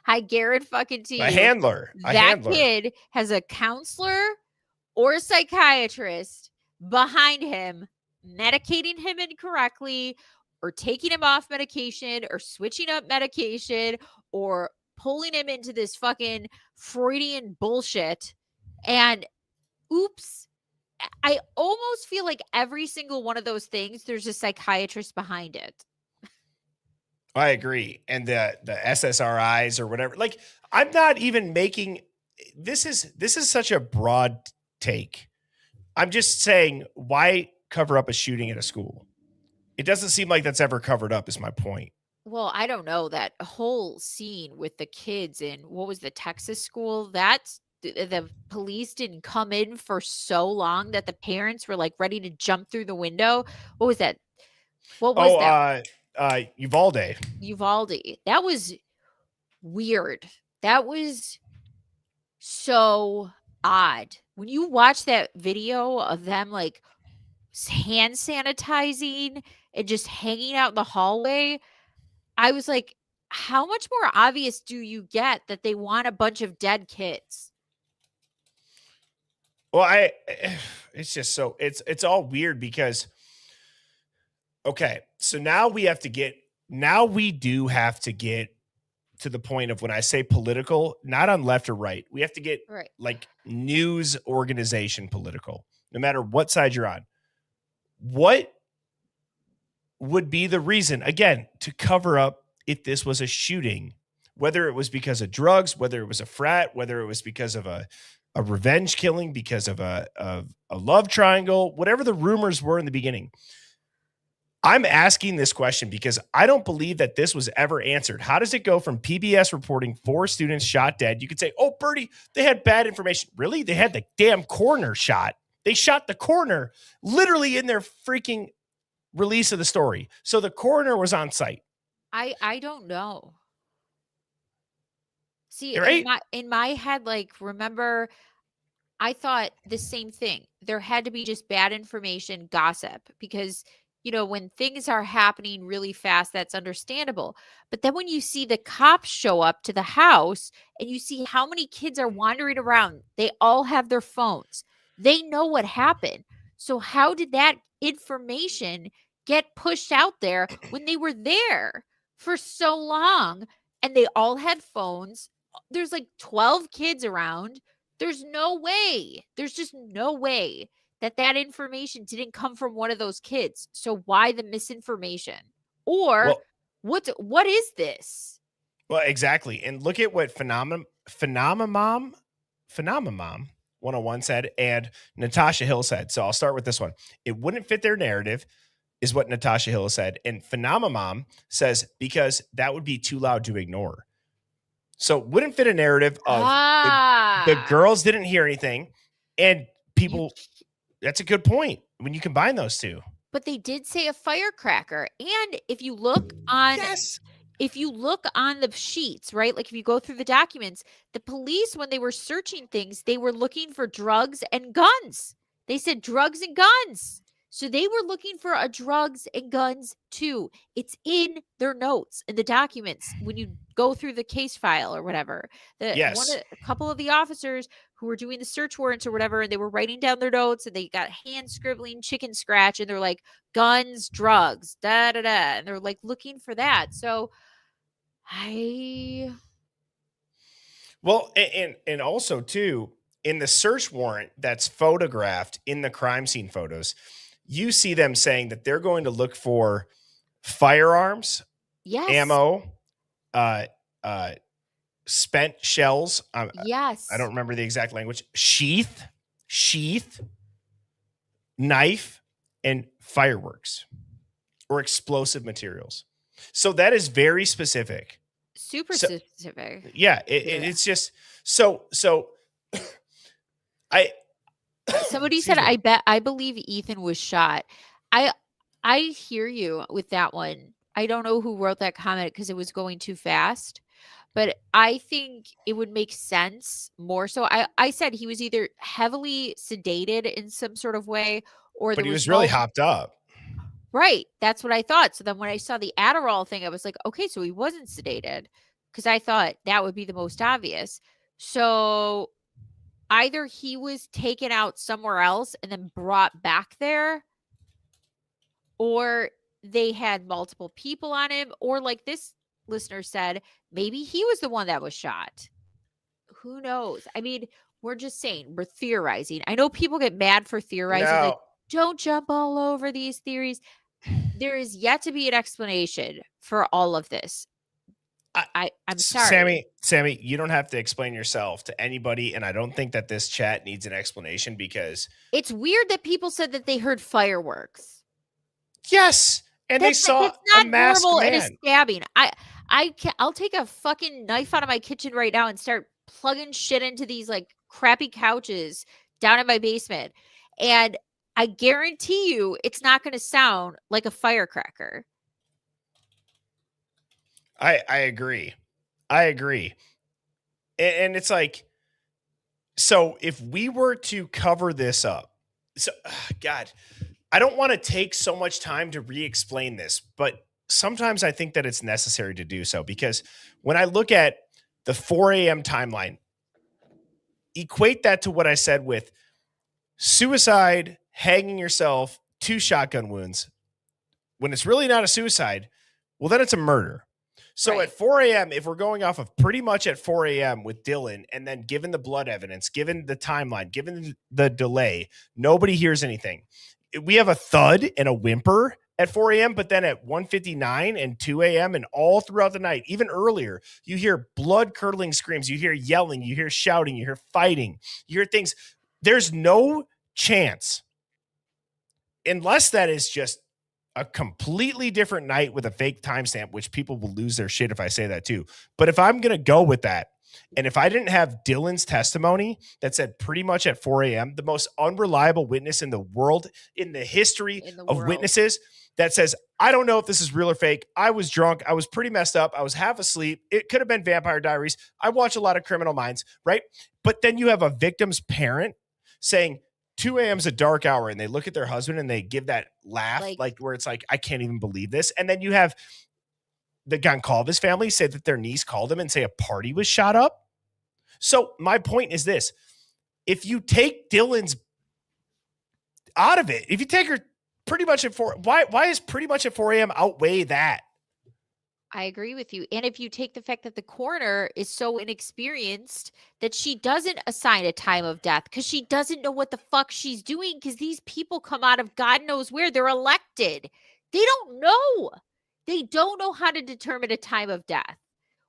I guarantee you. A handler. Kid has a counselor or a psychiatrist behind him, medicating him incorrectly, or taking him off medication, or switching up medication, or pulling him into this fucking Freudian bullshit. And oops, I almost feel like every single one of those things, there's a psychiatrist behind it. I agree. And the SSRIs or whatever, like, I'm not even making, this is such a broad take. I'm just saying, why cover up a shooting at a school? It doesn't seem like that's ever covered up, is my point. Well, I don't know. That whole scene with the kids in, what was the Texas school? That's the police didn't come in for so long that the parents were like ready to jump through the window. What was that? What was that? Uvalde. That was weird. That was so odd. When you watch that video of them like hand sanitizing and just hanging out in the hallway, I was like, how much more obvious do you get that they want a bunch of dead kids? Well, it's just so it's all weird, because okay, so now we do have to get to the point of, when I say political, not on left or right, we have to get like news organization political, no matter what side you're on. What would be the reason, again, to cover up if this was a shooting, whether it was because of drugs, whether it was a frat, whether it was because of a revenge killing, because of a love triangle, whatever the rumors were in the beginning? I'm asking this question because I don't believe that this was ever answered. How does it go from PBS reporting 4 students shot dead? You could say, oh, Bertie, they had bad information. Really? They had the damn coroner shot. They shot the coroner literally in their freaking release of the story. So the coroner was on site. I don't know. See, right? in my head, like, remember, I thought the same thing. There had to be just bad information, gossip, because when things are happening really fast, that's understandable. But then when you see the cops show up to the house and you see how many kids are wandering around, they all have their phones. They know what happened. So how did that information get pushed out there when they were there for so long and they all had phones? There's like 12 kids around. There's just no way that information didn't come from one of those kids. So why the misinformation? Or Well, what is this? well, exactly. And look at what Phenomenmom 101 said and Natasha Hill said. So I'll start with this one. It wouldn't fit their narrative, is what Natasha Hill said. And Phenomenmom says, because that would be too loud to ignore. So it wouldn't fit a narrative of the girls didn't hear anything and people. That's a good point when you combine those two. But they did say a firecracker. And if you look on the sheets, right? Like if you go through the documents, the police, when they were searching things, they were looking for drugs and guns. They said drugs and guns. So they were looking for a drugs and guns too. It's in their notes in the documents when you go through the case file or whatever. A couple of the officers who were doing the search warrants or whatever, and they were writing down their notes and they got hand scribbling chicken scratch and they're like guns, drugs, da da da, and they're like looking for that. So Well, and also too, in the search warrant that's photographed in the crime scene photos, you see them saying that they're going to look for firearms, ammo, spent shells. Yes. I don't remember the exact language. Sheath, knife, and fireworks or explosive materials. So that is very specific. Super specific. Yeah, it's just so. Somebody said, I believe Ethan was shot. I hear you with that one. I don't know who wrote that comment because it was going too fast, but I think it would make sense more so. I said he was either heavily sedated in some sort of way but he was really hopped up. Right. That's what I thought. So then when I saw the Adderall thing, I was like, okay, so he wasn't sedated because I thought that would be the most obvious. So either he was taken out somewhere else and then brought back there, or they had multiple people on him, or like this listener said, maybe he was the one that was shot. Who knows? I mean, we're just saying, we're theorizing. I know people get mad for theorizing. No. Like, don't jump all over these theories. There is yet to be an explanation for all of this. I'm sorry. Sammy, you don't have to explain yourself to anybody. And I don't think that this chat needs an explanation because it's weird that people said that they heard fireworks. Yes. And they saw a masked man. And a stabbing. I'll take a fucking knife out of my kitchen right now and start plugging shit into these like crappy couches down in my basement. And I guarantee you it's not going to sound like a firecracker. I agree. And it's like, so if we were to cover this up, God, I don't want to take so much time to re-explain this, but sometimes I think that it's necessary to do so because when I look at the 4 a.m. timeline, equate that to what I said with suicide, hanging yourself, 2 shotgun wounds. When it's really not a suicide, well, then it's a murder. So right. At 4 a.m., if we're going off of pretty much at 4 a.m. with Dylan, and then given the blood evidence, given the timeline, given the delay, nobody hears anything. We have a thud and a whimper at 4 a.m., but then at 1:59 and 2 a.m. and all throughout the night, even earlier, you hear blood-curdling screams, you hear yelling, you hear shouting, you hear fighting, you hear things. There's no chance, unless that is just a completely different night with a fake timestamp, which people will lose their shit if I say that too. But if I'm going to go with that, and if I didn't have Dylan's testimony that said pretty much at 4 a.m., the most unreliable witness in the world, in the history of witnesses, that says, I don't know if this is real or fake. I was drunk. I was pretty messed up. I was half asleep. It could have been Vampire Diaries. I watch a lot of Criminal Minds, right? But then you have a victim's parent saying, 2 a.m. is a dark hour, and they look at their husband and they give that laugh, Like- like where it's like, I can't even believe this. And then you have the Goncalves family say that their niece called them and say a party was shot up. So my point is this: if you take Dylan's out of it, if you take her pretty much at 4, why is pretty much at 4 a.m. outweigh that? I agree with you. And if you take the fact that the coroner is so inexperienced that she doesn't assign a time of death because she doesn't know what the fuck she's doing, because these people come out of God knows where. They're elected. They don't know. They don't know how to determine a time of death.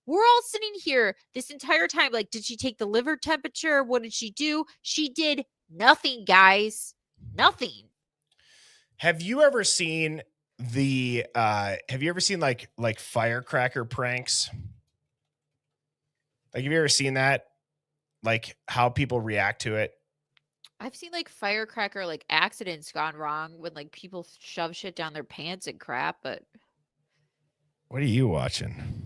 We're all sitting here this entire time like, did she take the liver temperature? What did she do? She did nothing, guys. Nothing. Have you ever seen like firecracker pranks? Like, have you ever seen that? Like how people react to it? I've seen like firecracker like accidents gone wrong when like people shove shit down their pants and crap, but What are you watching?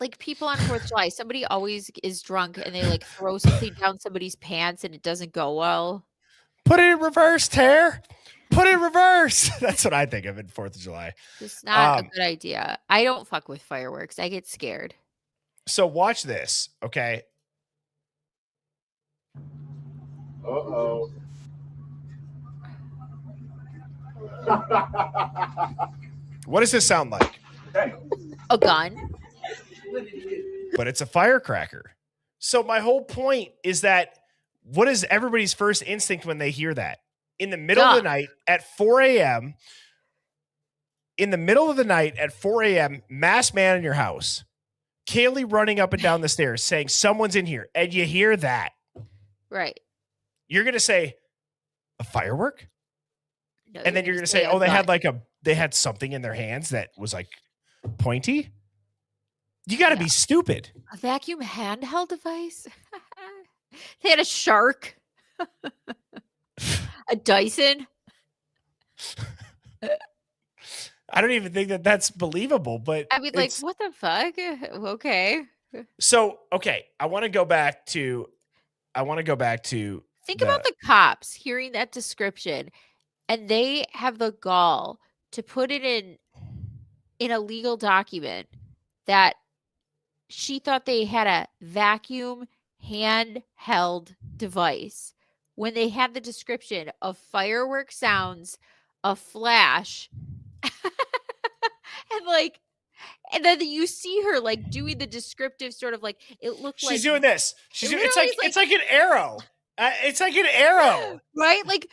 like people on 4th of July, somebody always is drunk and they like throw something down somebody's pants and it doesn't go well. Put it in reverse, Tare. Put it in reverse. That's what I think of it 4th of July. It's not a good idea. I don't fuck with fireworks. I get scared. So watch this, okay? Uh-oh. What does this sound like? A gun. But it's a firecracker. So my whole point is that what is everybody's first instinct when they hear that? In the middle of the night at 4 a.m., in the middle of the night at 4 a.m., masked man in your house, Kaylee running up and down the stairs saying someone's in here, and you hear that. Right. You're going to say, a firework? No, And then you're going to say, oh, they had something in their hands that was like pointy? You got to be stupid. a vacuum handheld device. They had a shark. A Dyson. I don't even think that that's believable, but I mean, like, what the fuck? Okay. So, okay, I want to go back to Think about the cops hearing that description, and they have the gall to put it in a legal document that she thought they had a vacuum handheld device when they had the description of firework sounds, a flash, and then you see her like doing the descriptive sort of like it looked like she's doing this. It's like an arrow. It's like an arrow, right? Like,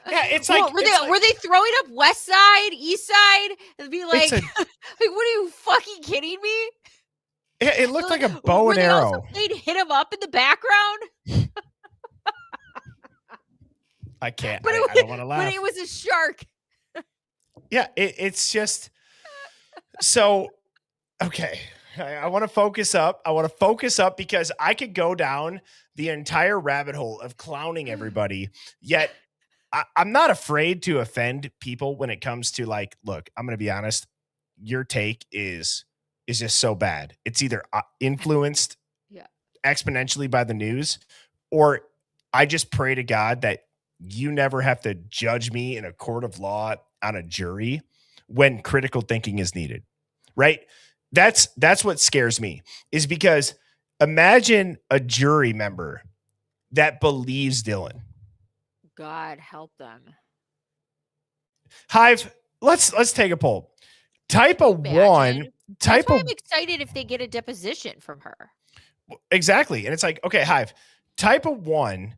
yeah, it's like were they throwing up West Side, East Side, and be like, like, what are you fucking kidding me? It looked like a bow and arrow. They'd hit him up in the background. I can't. But I don't want to laugh. But it was a shark. Yeah, it's just so okay. I want to focus up. Because I could go down the entire rabbit hole of clowning everybody. Yet I'm not afraid to offend people when it comes to like, look, I'm going to be honest. Your take is just so bad. It's either influenced exponentially by the news, or I just pray to God that you never have to judge me in a court of law on a jury when critical thinking is needed. Right? That's what scares me, is because imagine a jury member that believes Dylan. God help them. Hive, let's take a poll. Type of one. That's why I'm excited if they get a deposition from her. Exactly. And it's like, okay, Hive, type of 1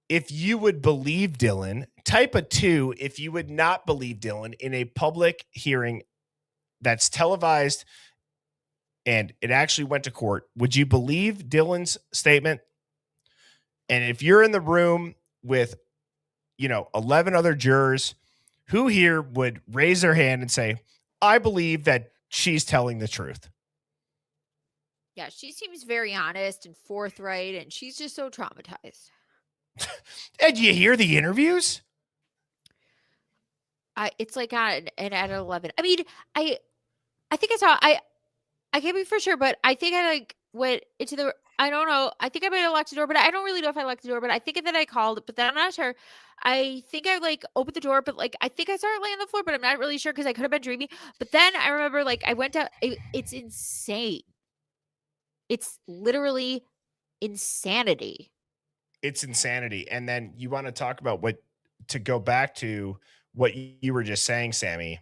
if you would believe Dylan. Type of 2 if you would not believe Dylan in a public hearing that's televised and it actually went to court. Would you believe Dylan's statement? And if you're in the room with, 11 other jurors, who here would raise their hand and say, I believe that she's telling the truth? Yeah, she seems very honest and forthright, and she's just so traumatized. And you hear the interviews? It's like at 11. I mean, I think I saw. I can't be for sure, but I think I like went into the. I don't know. I think I might have locked the door, but I don't really know if I locked the door, but I think that I called, but then I'm not sure. I think I like opened the door, but like I think I started laying on the floor, but I'm not really sure because I could have been dreaming. But then I remember like I went down. It's insane. It's literally insanity. It's insanity. And then you want to talk about to go back to what you were just saying, Sammy.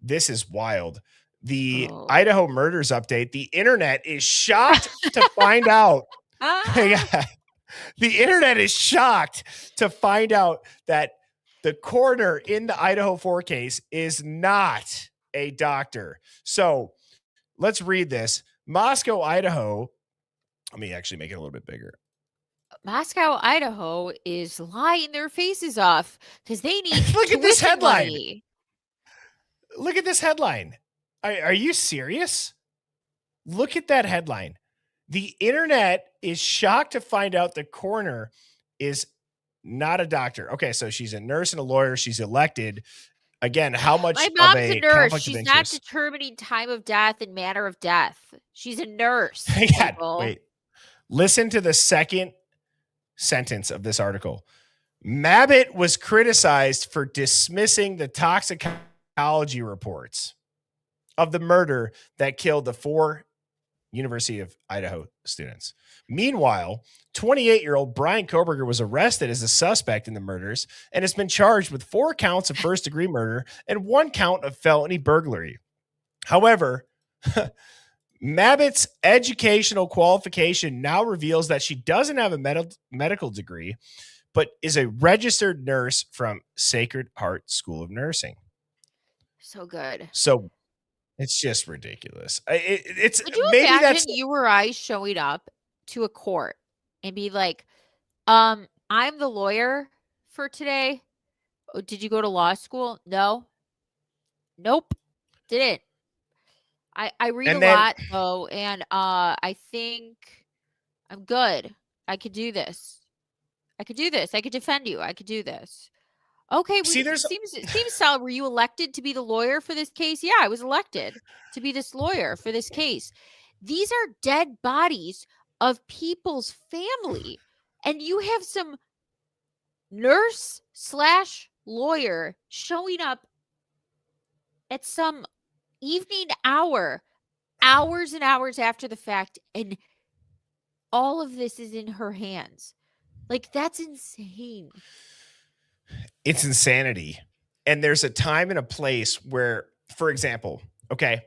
This is wild. The Idaho murders update. The internet is shocked to find out. The internet is shocked to find out that the coroner in the Idaho 4 case is not a doctor. So let's read this. Moscow, Idaho. Let me actually make it a little bit bigger. Moscow, Idaho is lying their faces off because they need Look at this headline. Money. Look at this headline. Are you serious? Look at that headline. The internet is shocked to find out the coroner is not a doctor. Okay, so she's a nurse and a lawyer. She's elected. Again, how much My mom's of a nurse. She's not determining time of death and manner of death. She's a nurse. Wait. Listen to the second sentence of this article. Mabbitt was criticized for dismissing the toxicology reports of the murder that killed the 4 University of Idaho students. Meanwhile, 28-year-old Brian Koberger was arrested as a suspect in the murders and has been charged with 4 counts of first-degree murder and 1 count of felony burglary. However, Mabbitt's educational qualification now reveals that she doesn't have a medical degree, but is a registered nurse from Sacred Heart School of Nursing. So good. So it's just ridiculous. It's Could you maybe imagine that's you or I showing up to a court and be like, I'm the lawyer for today. Oh, did you go to law school? No. Nope. Didn't. I read a lot though, and I think I'm good. I could do this. I could defend you. I could do this. Okay, See, it seems solid. Were you elected to be the lawyer for this case? Yeah, I was elected to be this lawyer for this case. These are dead bodies of people's family, and you have some nurse/lawyer showing up at some evening hour, hours and hours after the fact, and all of this is in her hands. Like, that's insane. It's insanity. And there's a time and a place where, for example, okay,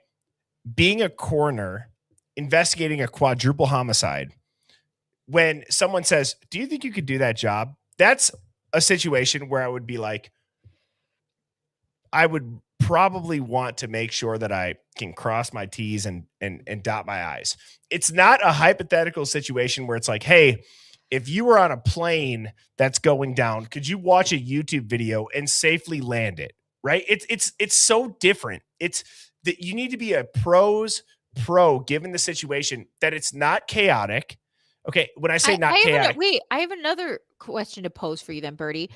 being a coroner, investigating a quadruple homicide, when someone says, do you think you could do that job? That's a situation where I would be like, I would probably want to make sure that I can cross my T's and dot my I's. It's not a hypothetical situation where it's like, hey, if you were on a plane that's going down, could you watch a YouTube video and safely land it? Right? It's so different. It's that you need to be a pro given the situation that it's not chaotic. Okay, when I say chaotic, I have another question to pose for you then, Bertie.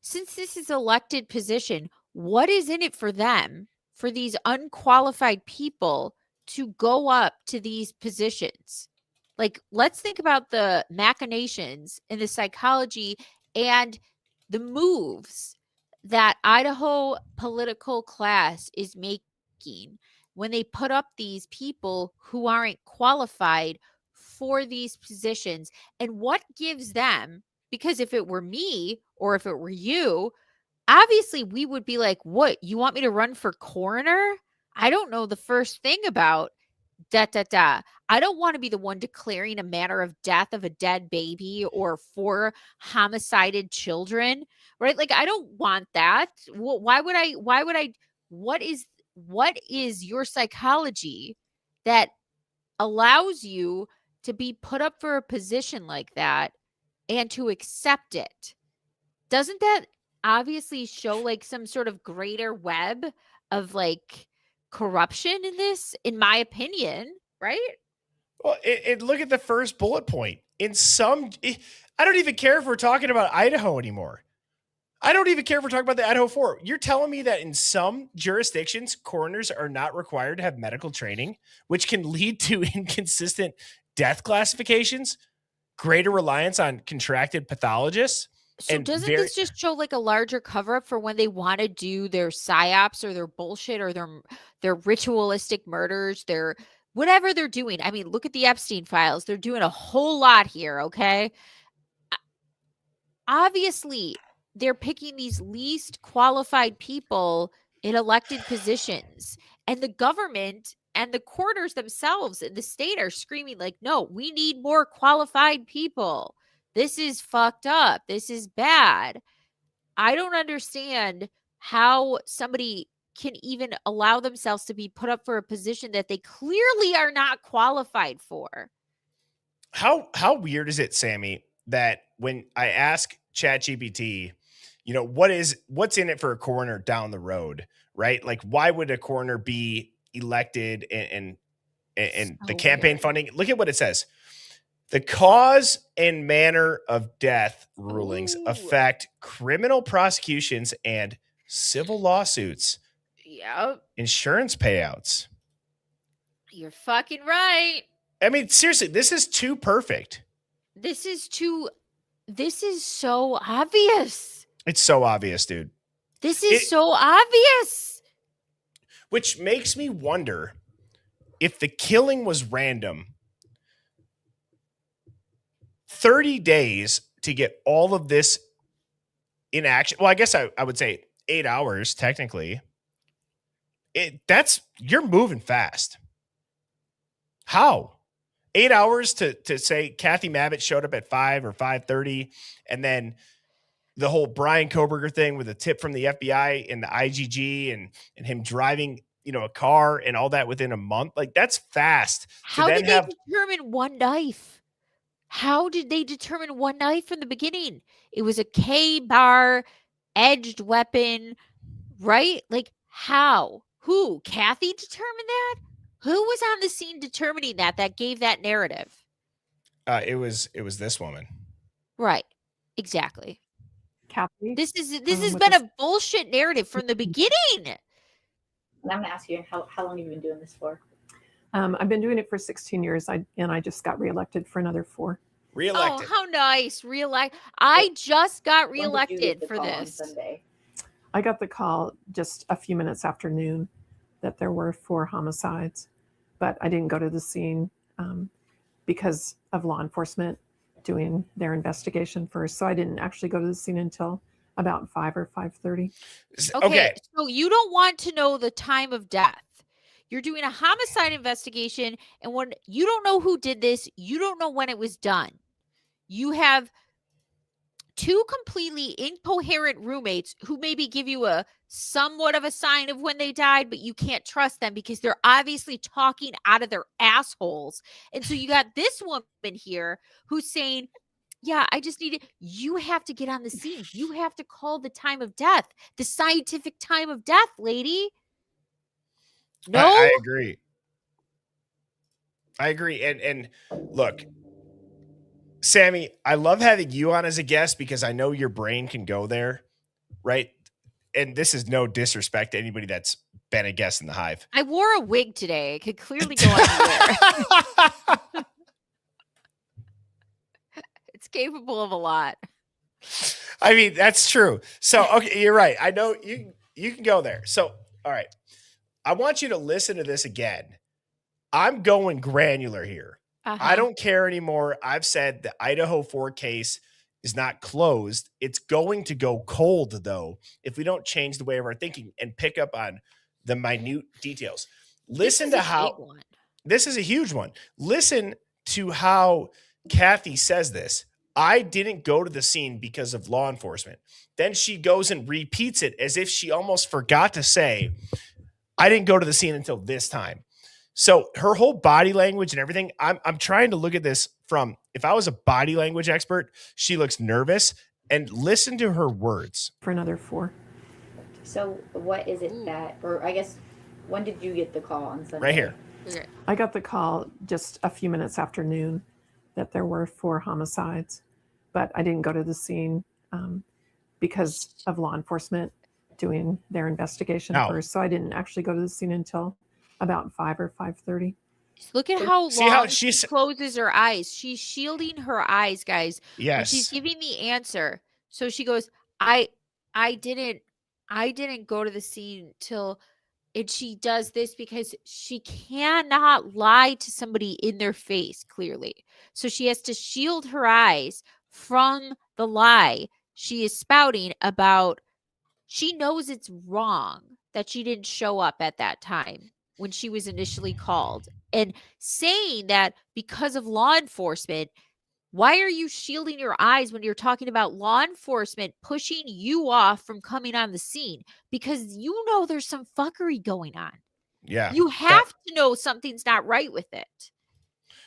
Since this is elected position, what is in it for them, for these unqualified people to go up to these positions? Like, let's think about the machinations and the psychology and the moves that Idaho political class is making when they put up these people who aren't qualified for these positions, and what gives them, because if it were me or if it were you, obviously we would be like, what, you want me to run for coroner? I don't know the first thing about I don't want to be the one declaring a manner of death of a dead baby or 4 homicided children, right? Like, I don't want that. Why would I, what is your psychology that allows you to be put up for a position like that and to accept it? Doesn't that obviously show like some sort of greater web of like corruption in this, in my opinion, right? Well, look at the first bullet point. I don't even care if we're talking about Idaho anymore. I don't even care if we're talking about the Idaho 4. You're telling me that in some jurisdictions, coroners are not required to have medical training, which can lead to inconsistent death classifications, greater reliance on contracted pathologists. So and doesn't this just show like a larger cover up for when they want to do their psyops or their bullshit or their ritualistic murders, their whatever they're doing? I mean, look at the Epstein files. They're doing a whole lot here, okay? Obviously, they're picking these least qualified people in elected positions, and the government and the coroners themselves in the state are screaming like, no, we need more qualified people. This is fucked up. This is bad. I don't understand how somebody can even allow themselves to be put up for a position that they clearly are not qualified for. How weird is it, Sammy, that when I ask ChatGPT, you know, what's in it for a coroner down the road, right? Like, why would a coroner be elected and the campaign funding? Look at what it says. The cause and manner of death rulings affect criminal prosecutions and civil lawsuits. Yep. Insurance payouts. You're fucking right. I mean, seriously, this is too perfect. This is so obvious. It's so obvious, dude. This is so obvious. Which makes me wonder if the killing was random. 30 days to get all of this in action. Well, I guess I would say 8 hours, technically. You're moving fast. How? 8 hours to say Kathy Mabbitt showed up at 5 or 5:30, and then the whole Brian Koberger thing with a tip from the FBI and the IGG and him driving, you know, a car and all that within a month. Like, that's fast. How did they determine one knife? How did they determine one knife from the beginning? It was a K-bar edged weapon, right? Like, how? Who? Kathy determined that? Who was on the scene determining that gave that narrative? It was this woman. Right. Exactly. Kathy. This has been a bullshit narrative from the beginning. And I'm gonna ask you, how long have you been doing this for? I've been doing it for 16 years. I just got reelected for another 4. Reelected. Oh, how nice. I just got When did you reelected get the for call on this. Sunday? I got the call just a few minutes after noon that there were 4 homicides, but I didn't go to the scene because of law enforcement doing their investigation first. So I didn't actually go to the scene until about 5 or 5:30. Okay. So you don't want to know the time of death. You're doing a homicide investigation, and when you don't know who did this, you don't know when it was done. You have 2 completely incoherent roommates who maybe give you a somewhat of a sign of when they died, but you can't trust them because they're obviously talking out of their assholes. And so you got this woman here who's saying, yeah, I just need it. You have to get on the scene. You have to call the time of death, the scientific time of death, lady. No, I agree. And look, Sammy, I love having you on as a guest because I know your brain can go there, right? And this is no disrespect to anybody that's been a guest in the Hive. I wore a wig today. It could clearly go anywhere. It's capable of a lot. I mean, that's true. So, okay, you're right. I know you can go there. So, all right. I want you to listen to this again. I'm going granular here. I don't care anymore. I've said the Idaho 4 case is not closed. It's going to go cold, though, if we don't change the way of our thinking and pick up on the minute details. Listen to how this is a huge one. Listen to how Kathy says this. I didn't go to the scene because of law enforcement. Then she goes and repeats it as if she almost forgot to say, I didn't go to the scene until this time. So her whole body language and everything, I'm trying to look at this from, if I was a body language expert, she looks nervous, and listen to her words. For another 4. So what is it that, or I guess, when did you get the call on Sunday? Right here. I got the call just a few minutes after noon that there were 4 homicides, but I didn't go to the scene because of law enforcement doing their investigation first. So I didn't actually go to the scene until about 5 or 5:30. Look at how See how long she closes her eyes. She's shielding her eyes, guys. When she's Yes. giving the answer. So she goes, I didn't go to the scene till, and she does this because she cannot lie to somebody in their face, clearly. So she has to shield her eyes from the lie she is spouting about. She knows it's wrong that she didn't show up at that time when she was initially called, and saying that because of law enforcement. Why are you shielding your eyes when you're talking about law enforcement pushing you off from coming on the scene? Because you know there's some fuckery going on. Yeah. You have to know something's not right with it.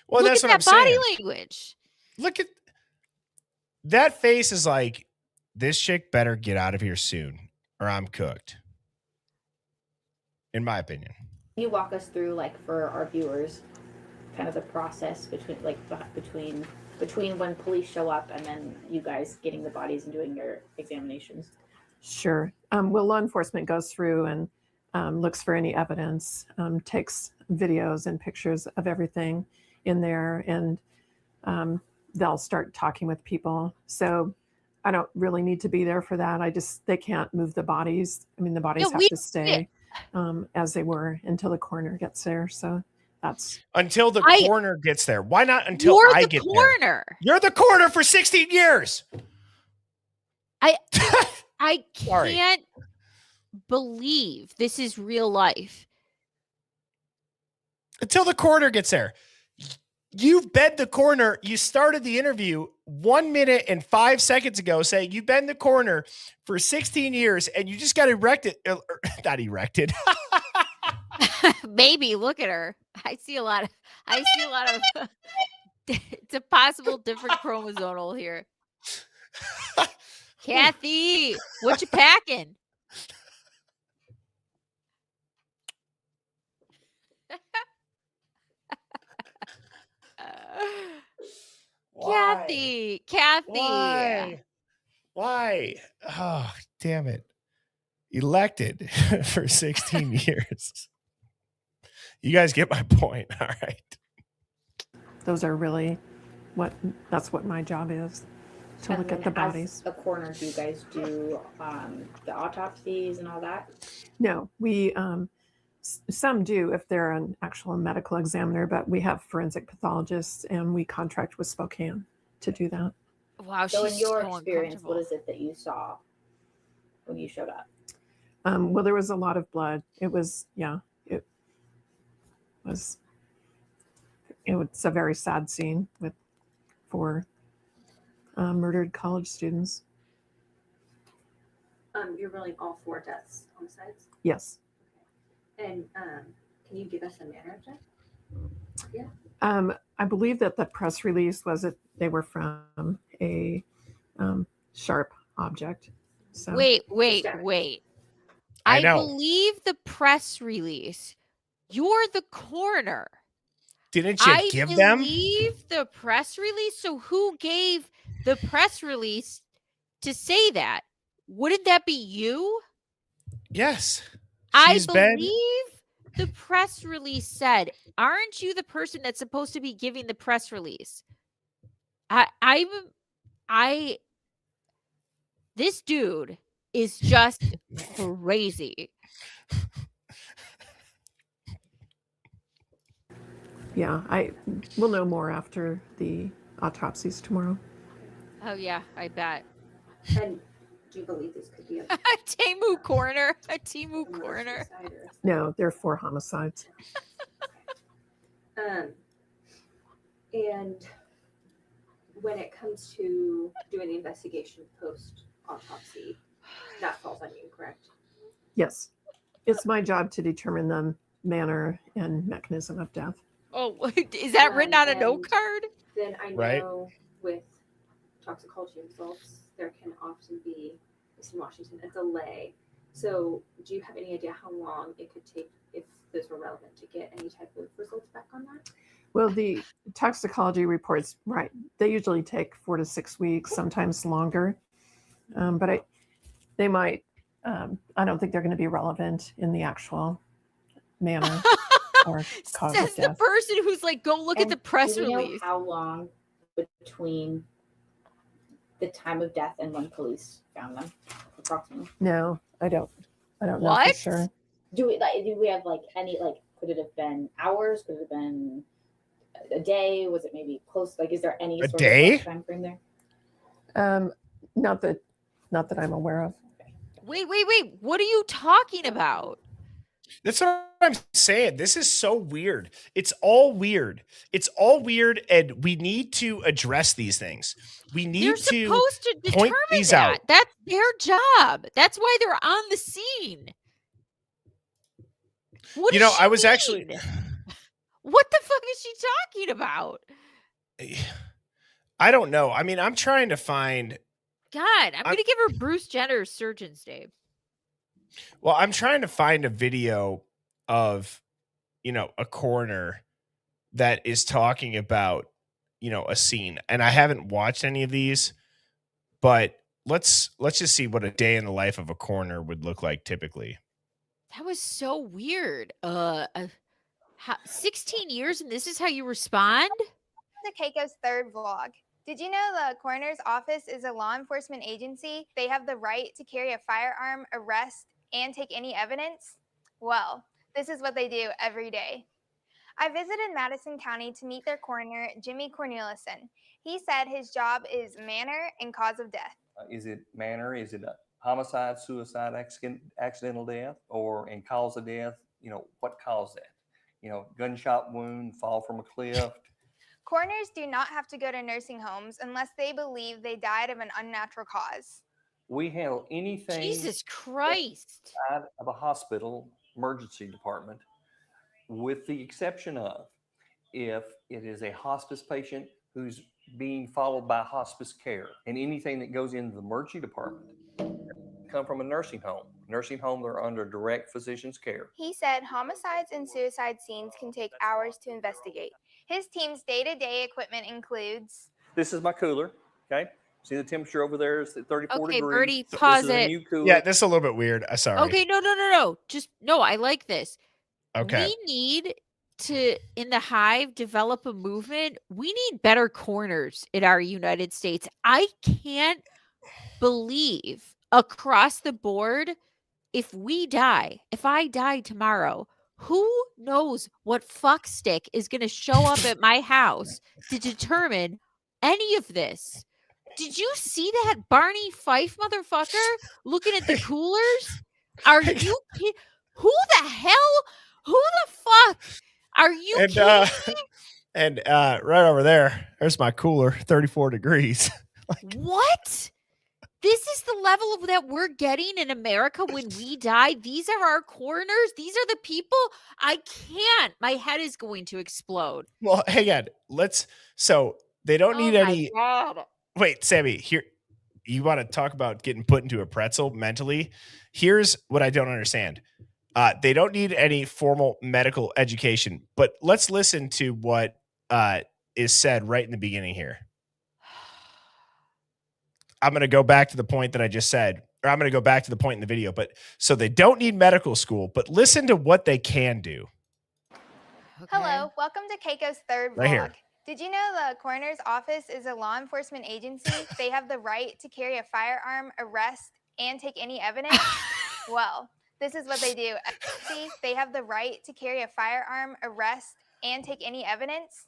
Well, Look that's at what that I'm body saying. language. Look at that face is like, this chick better get out of here soon or I'm cooked. In my opinion. Can you walk us through, like, for our viewers, kind of the process between when police show up and then you guys getting the bodies and doing your examinations? Sure. Well, law enforcement goes through and looks for any evidence, takes videos and pictures of everything in there, and they'll start talking with people. So I don't really need to be there for that. They can't move the bodies. I mean, the bodies have to stay as they were until the coroner gets there. So that's until the coroner gets there. Why not until I get coroner. there? You're the coroner for 16 years. I can't believe this is real life. Until the coroner gets there. You've been the coroner. You started the interview 1 minute and 5 seconds ago saying you've been the coroner for 16 years and you just got erected. Not erected. Maybe. Look at her. I see a lot of it's a possible different chromosomal here. Kathy, what you packing? Kathy. Why? Oh, damn it. Elected for 16 years. You guys get my point. All right. Those are really that's what my job is, to look at the bodies. As a coroner, do you guys do the autopsies and all that? No, we some do if they're an actual medical examiner, but we have forensic pathologists and we contract with Spokane to do that. Wow. So in your experience, what is it that you saw when you showed up? Well, there was a lot of blood. It was a very sad scene with 4 murdered college students. You're ruling all 4 deaths homicides? Yes. Okay. And can you give us a manner of death? Yeah. I believe that the press release was that they were from a sharp object. So Wait. I know. believe the press release. You're the coroner. Didn't you give them? I believe the press release. So who gave the press release to say that? Wouldn't that be you? Yes. I believe the press release said, aren't you the person that's supposed to be giving the press release? This dude is just crazy. Yeah, we'll know more after the autopsies tomorrow. Oh yeah, I bet. And do you believe this could be a Timu coroner? A Timu coroner? No, there are 4 homicides. And when it comes to doing the investigation post autopsy, that falls on you, correct? Yes, it's my job to determine the manner and mechanism of death. Oh, is that written on a note card? Then I know with toxicology results, there can often be, at least in Washington, a delay. So do you have any idea how long it could take, if those were relevant, to get any type of results back on that? Well, the toxicology reports, they usually take 4 to 6 weeks, sometimes longer. But they might, I don't think they're going to be relevant in the actual manner. or cause Says of the death. person who's like, go look at the press do we know release. how long between the time of death and when police found them, approximately? No, I don't know for What? sure. Do we have like any, like, could it have been hours? Could it have been a day? Was it maybe close? Like, is there any A sort day? of like, time frame there? Not that I'm aware of. Wait. What are you talking about? That's what I'm saying. This is so weird. It's all weird. It's all weird, and we need to address these things. We need They're to supposed to point determine these that. out. That's their job. That's why they're on the scene. What You does know, she I was mean? actually What the fuck is she talking about? I don't know. I mean, I'm trying to find God, I'm gonna give her Bruce Jenner's surgeon's name. Well, I'm trying to find a video of, a coroner that is talking about, a scene. And I haven't watched any of these, but let's just see what a day in the life of a coroner would look like typically. That was so weird. 16 years and this is how you respond? To Keiko's third vlog. Did you know the coroner's office is a law enforcement agency? They have the right to carry a firearm, arrest, and take any evidence? Well, this is what they do every day. I visited Madison County to meet their coroner, Jimmy Cornelison. He said his job is manner and cause of death. Is it manner? Is it a homicide, suicide, accidental death, or in cause of death? What caused that? Gunshot wound, fall from a cliff. Coroners do not have to go to nursing homes unless they believe they died of an unnatural cause. We handle anything Jesus Christ outside of a hospital emergency department, with the exception of if it is a hospice patient who's being followed by hospice care, and anything that goes into the emergency department come from a nursing home. Nursing home, they're under direct physician's care. He said homicides and suicide scenes can take hours to investigate. His team's day-to-day equipment includes... This is my cooler, okay? See the temperature over there is at 34 Okay, degrees. Birdie, pause this is a it. new cooler. Yeah, this is a little bit weird. Sorry. Okay, no. No, I like this. Okay. We need to, in the Hive, develop a movement. We need better coroners in our United States. I can't believe across the board, if I die tomorrow, who knows what fuckstick is going to show up at my house to determine any of this? Did you see that Barney Fife motherfucker looking at the coolers? Are you kidding? Who the hell? Who the fuck? Are you kidding me? And right over there's my cooler, 34 degrees. What? This is the level of that we're getting in America when we die. These are our coroners. These are the people. I can't. My head is going to explode. Well, hang on. So they don't need any. God. Wait, Sammy, here, you want to talk about getting put into a pretzel mentally? Here's what I don't understand. They don't need any formal medical education, but let's listen to what is said right in the beginning here. I'm going to go back to the point that I just said, or I'm going to go back to the point in the video. But so they don't need medical school, but listen to what they can do. Okay. Hello, welcome to Keiko's third Right vlog. here. Did you know the coroner's office is a law enforcement agency? They have the right to carry a firearm, arrest, and take any evidence? Well, this is what they do. See, they have the right to carry a firearm, arrest, and take any evidence.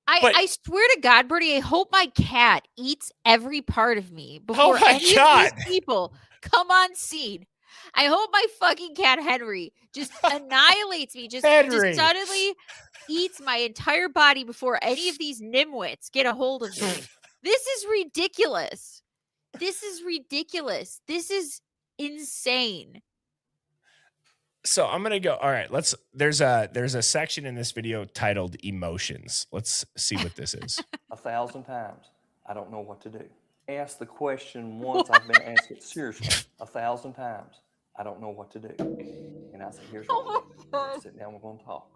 I swear to God, Bertie, I hope my cat eats every part of me before any of these people come on scene. I hope my fucking cat Henry just annihilates me, just suddenly eats my entire body before any of these nimwits get a hold of me. This is ridiculous. This is ridiculous. This is insane. So I'm going to go. All right, there's a section in this video titled emotions. Let's see what this is. 1,000 times. I don't know what to do. Ask the question once. I've been asked it seriously 1,000 times. I don't know what to do. And I say, here's what we're going to sit down. We're going to talk.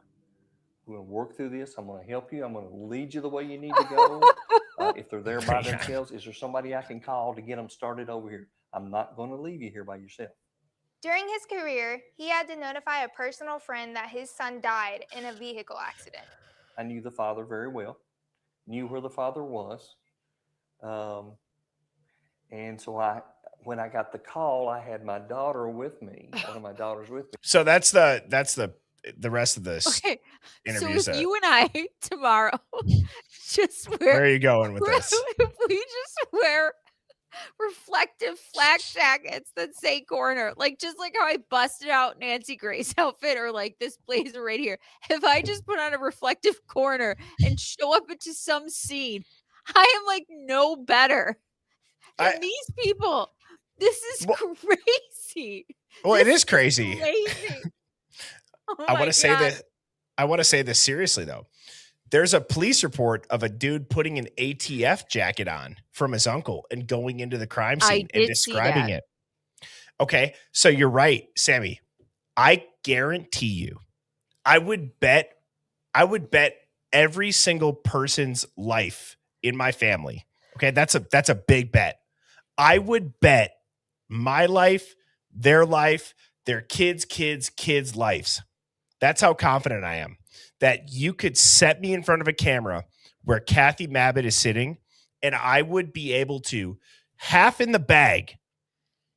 We're going to work through this. I'm going to help you. I'm going to lead you the way you need to go. If they're there by themselves, is there somebody I can call to get them started over here? I'm not going to leave you here by yourself. During his career, he had to notify a personal friend that his son died in a vehicle accident. I knew the father very well, knew where the father was. And so when I got the call, I had my daughter with me, one of my daughters with me. So that's the rest of this Okay. So interview. if you and I tomorrow just Where are you going with this? if we just wear reflective flak jackets that say Coroner, just like how I busted out Nancy Grace outfit or like this blazer right here. If I just put on a reflective Coroner and show up into some scene, I am like no better than these people. This is crazy. Well, This it is crazy. Crazy. Oh I want my to say God. that. I want to say this seriously though. There's a police report of a dude putting an ATF jacket on from his uncle and going into the crime scene and describing it. Okay, so you're right, Sammy. I guarantee you, I would bet every single person's life in my family. Okay, that's a big bet. I would bet my life, their kids' lives. That's how confident I am that you could set me in front of a camera where Kathy Mabbitt is sitting and I would be able to, half in the bag,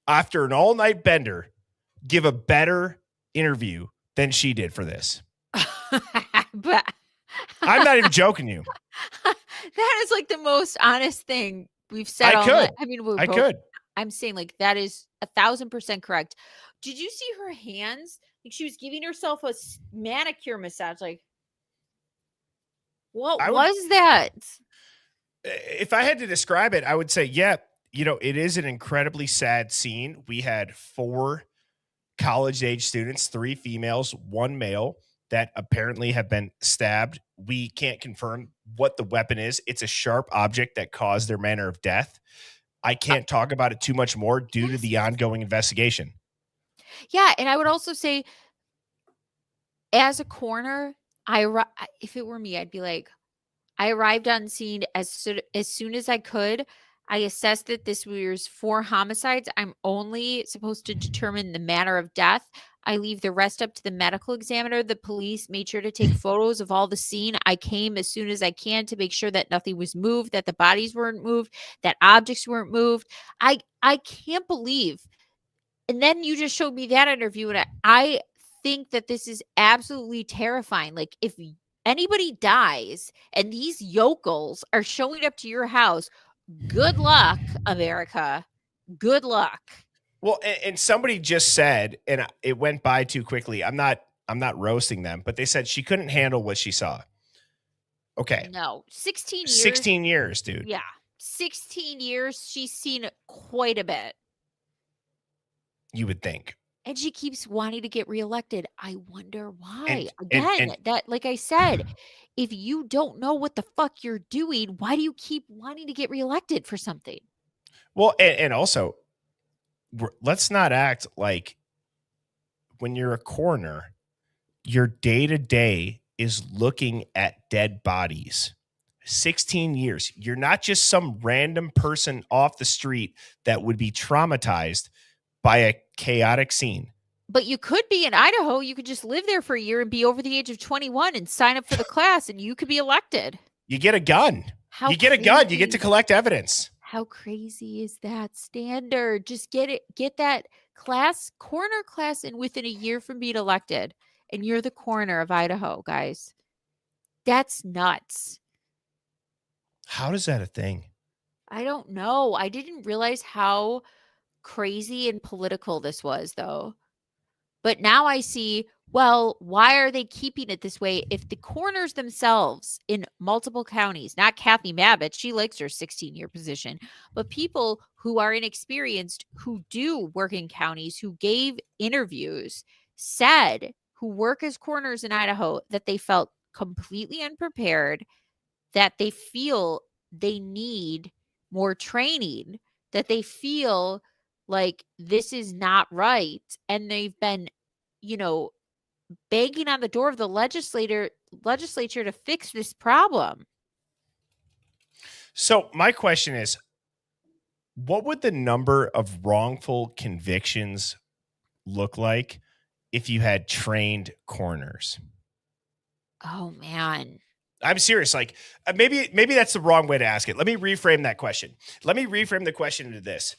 after an all-night bender, give a better interview than she did for this. But I'm not even joking you. That is like the most honest thing we've said. I could. I'm saying that is 1,000% correct. Did you see her hands? Like she was giving herself a manicure massage. Like, what was that? If I had to describe it, I would say, yeah, it is an incredibly sad scene. We had 4 college-age students, 3 females, 1 male, that apparently have been stabbed. We can't confirm what the weapon is. It's a sharp object that caused their manner of death. I can't talk about it too much more due to the ongoing investigation. Yeah, and I would also say, as a coroner, if it were me, I'd be like, I arrived on scene as soon as I could. I assessed that this was 4 homicides. I'm only supposed to determine the manner of death. I leave the rest up to the medical examiner. The police made sure to take photos of all the scene. I came as soon as I can to make sure that nothing was moved, that the bodies weren't moved, that objects weren't moved. I can't believe. And then you just showed me that interview, and I think that this is absolutely terrifying. Like, if anybody dies and these yokels are showing up to your house, good luck, America. Good luck. Well, and somebody just said, and it went by too quickly. I'm not roasting them, but they said she couldn't handle what she saw. Okay. No, 16 years. 16 years, dude. Yeah. 16 years. She's seen quite a bit. You would think. And she keeps wanting to get reelected. I wonder why. And that, like I said, if you don't know what the fuck you're doing, why do you keep wanting to get reelected for something? Well, and also, let's not act like when you're a coroner, your day-to-day is looking at dead bodies. 16 years. You're not just some random person off the street that would be traumatized by a chaotic scene. But you could be in Idaho. You could just live there for a year and be over the age of 21 and sign up for the class, and you could be elected. You get a gun. You get to collect evidence. How crazy is that standard? Just get that coroner class in within a year from being elected, and you're the coroner of Idaho, guys. That's nuts. How is that a thing? I don't know. I didn't realize how crazy and political this was, though. But now I see, well, why are they keeping it this way? If the coroners themselves in multiple counties, not Kathy Mabbitt, she likes her 16-year position, but people who are inexperienced, who do work in counties, who gave interviews, said, who work as coroners in Idaho, that they felt completely unprepared, that they feel they need more training, that they feel like this is not right. And they've been, banging on the door of the legislature to fix this problem. So my question is, what would the number of wrongful convictions look like if you had trained coroners? Oh man. I'm serious. Like maybe that's the wrong way to ask it. Let me reframe that question. Let me reframe the question into this.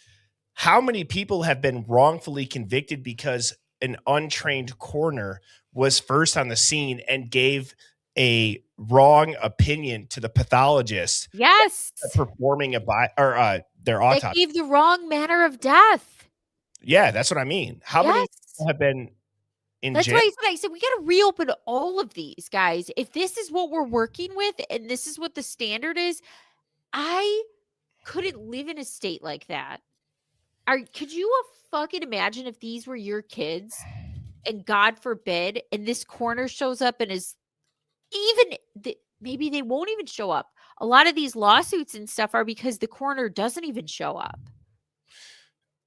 How many people have been wrongfully convicted because an untrained coroner was first on the scene and gave a wrong opinion to the pathologist Yes. performing their They autopsy? gave the wrong manner of death. Yeah, that's what I mean. How many Yes. people have been in That's jail? why I said we got to reopen all of these, guys. If this is what we're working with and this is what the standard is, I couldn't live in a state like that. Could you fucking imagine if these were your kids and God forbid, and this coroner shows up and is maybe they won't even show up. A lot of these lawsuits and stuff are because the coroner doesn't even show up.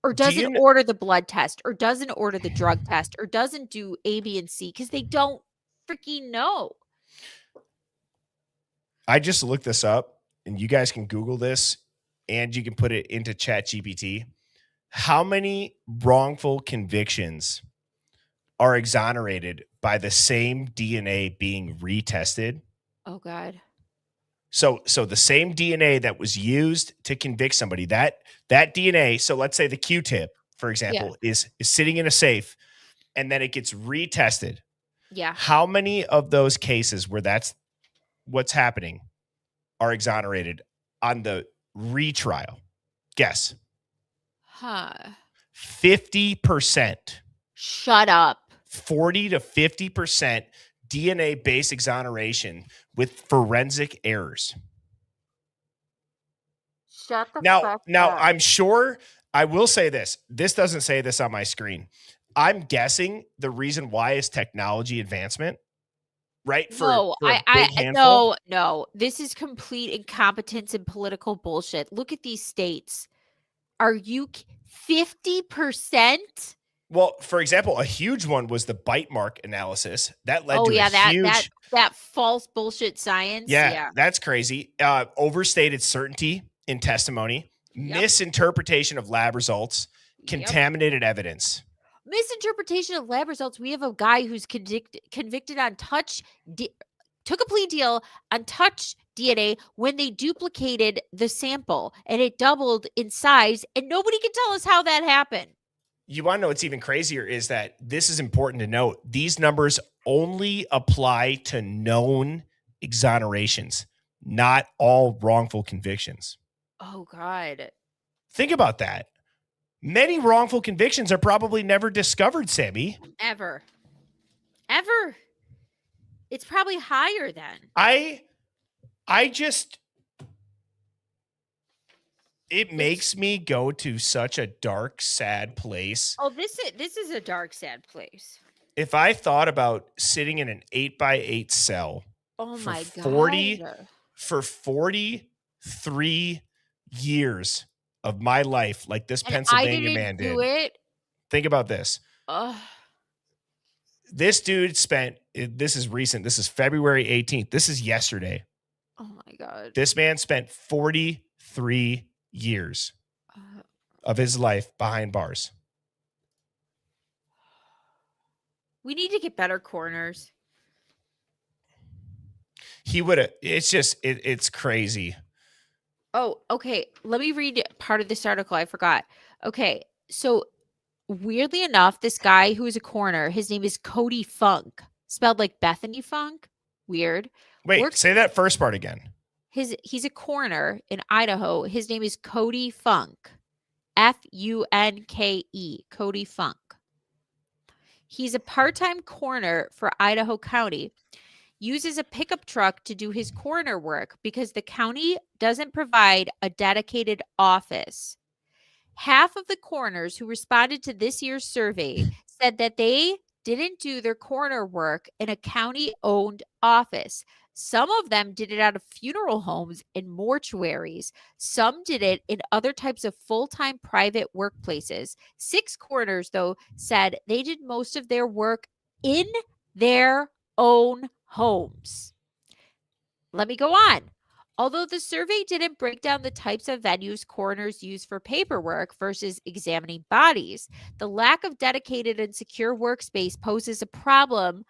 Or doesn't order the blood test, or doesn't order the drug test, or doesn't do A, B, and C because they don't freaking know. I just looked this up, and you guys can Google this, and you can put it into ChatGPT. How many wrongful convictions are exonerated by the same DNA being retested? Oh, God. So the same DNA that was used to convict somebody, that DNA, so let's say the Q-tip, for example, is sitting in a safe, and then it gets retested. Yeah. How many of those cases where that's what's happening are exonerated on the retrial? Guess. 50%. Shut up. 40 to 50% DNA-based exoneration with forensic errors. Shut the Now, fuck now up. I'm sure I will say this. This doesn't say this on my screen. I'm guessing the reason why is technology advancement, right? No, no. This is complete incompetence and political bullshit. Look at these states. Are you 50%? Well, for example, a huge one was the bite mark analysis. That led to a huge that false bullshit science. Yeah, that's crazy. Overstated certainty in testimony, misinterpretation of lab results, contaminated evidence. Misinterpretation of lab results. We have a guy who's convicted on took a plea deal on touch DNA when they duplicated the sample and it doubled in size, and nobody can tell us how that happened. You want to know what's even crazier is that this is important to note. These numbers only apply to known exonerations, not all wrongful convictions. Oh, God. Think about that. Many wrongful convictions are probably never discovered, Sammy. Ever. It's probably higher then. It makes me go to such a dark, sad place. Oh, this is a dark, sad place. If I thought about sitting in an 8x8 cell for 43 years of my life, like this Pennsylvania man did. Think about this. This dude this is recent. This is February 18th. This is yesterday. Oh my God. This man spent 43 years of his life behind bars. We need to get better coroners. He would have. It's just, it's crazy. Oh, okay. Let me read part of this article. I forgot. Okay. So weirdly enough, this guy who is a coroner, his name is Cody Funk, spelled like Bethany Funk. Weird. Wait, say that first part again. He's a coroner in Idaho. His name is Cody Funk. Funke. Cody Funk. He's a part-time coroner for Idaho County. Uses a pickup truck to do his coroner work because the county doesn't provide a dedicated office. Half of the coroners who responded to this year's survey said that they didn't do their coroner work in a county-owned office. Some of them did it out of funeral homes and mortuaries. Some did it in other types of full-time private workplaces. 6 coroners, though, said they did most of their work in their own homes. Let me go on. Although the survey didn't break down the types of venues coroners use for paperwork versus examining bodies, the lack of dedicated and secure workspace poses a problem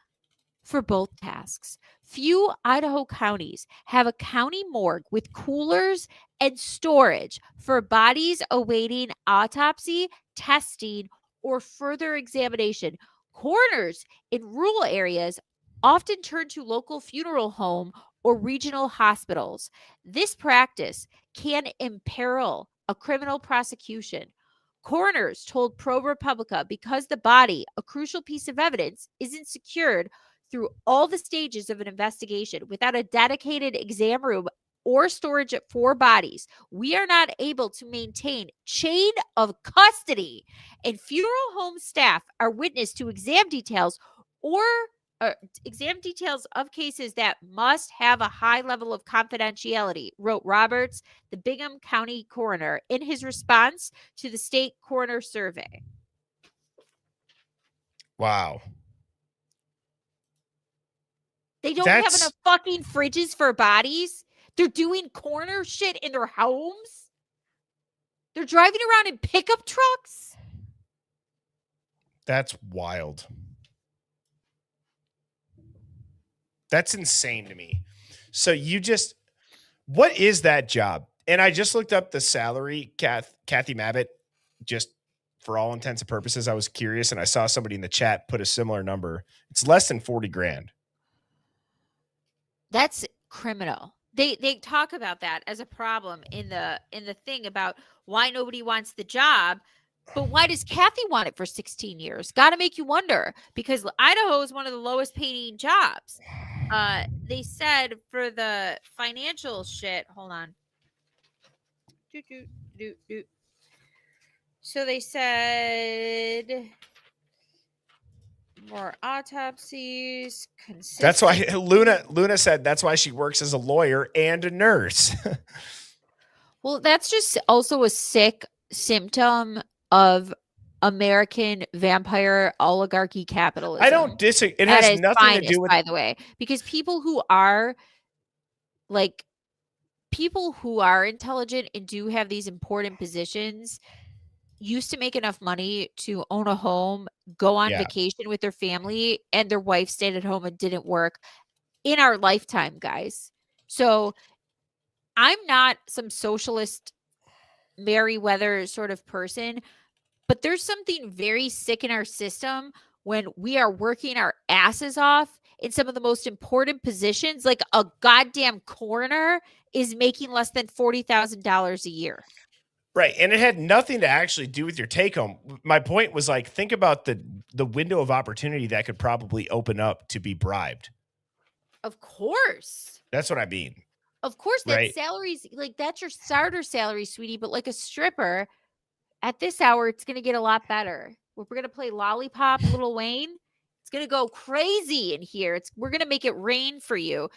for both tasks. Few Idaho counties have a county morgue with coolers and storage for bodies awaiting autopsy, testing, or further examination. Coroners in rural areas often turn to local funeral home or regional hospitals. This practice can imperil a criminal prosecution. Coroners told ProPublica because the body, a crucial piece of evidence, isn't secured through all the stages of an investigation without a dedicated exam room or storage for bodies, we are not able to maintain chain of custody, and funeral home staff are witness to exam details of cases that must have a high level of confidentiality, wrote Roberts, the Bingham County coroner, in his response to the state coroner survey. Wow. They don't have enough fucking fridges for bodies. They're doing coroner shit in their homes. They're driving around in pickup trucks. That's wild. That's insane to me. So what is that job? And I just looked up the salary, Kathy Mabbitt, just for all intents and purposes. I was curious, and I saw somebody in the chat put a similar number. It's less than 40 grand. That's criminal. They talk about that as a problem in the thing about why nobody wants the job, but why does Kathy want it for 16 years? Got to make you wonder, because Idaho is one of the lowest paying jobs. They said for the financial shit, hold on. So they said more autopsies. That's why Luna said that's why she works as a lawyer and a nurse. Well, that's just also a sick symptom of American vampire oligarchy capitalism. I don't disagree. It has nothing to do with, by the way, because people who are intelligent and do have these important positions used to make enough money to own a home, go on vacation with their family, and their wife stayed at home and didn't work in our lifetime, guys. So I'm not some socialist Merriweather sort of person, but there's something very sick in our system when we are working our asses off in some of the most important positions. Like a goddamn coroner is making less than $40,000 a year. Right. And it had nothing to actually do with your take home. My point was like, think about the window of opportunity that could probably open up to be bribed. Of course. That's what I mean. Of course, that right? salary's like, that's your starter salary, sweetie. But like a stripper at this hour, it's going to get a lot better. We're going to play Lollipop, Lil Wayne. It's going to go crazy in here. We're going to make it rain for you.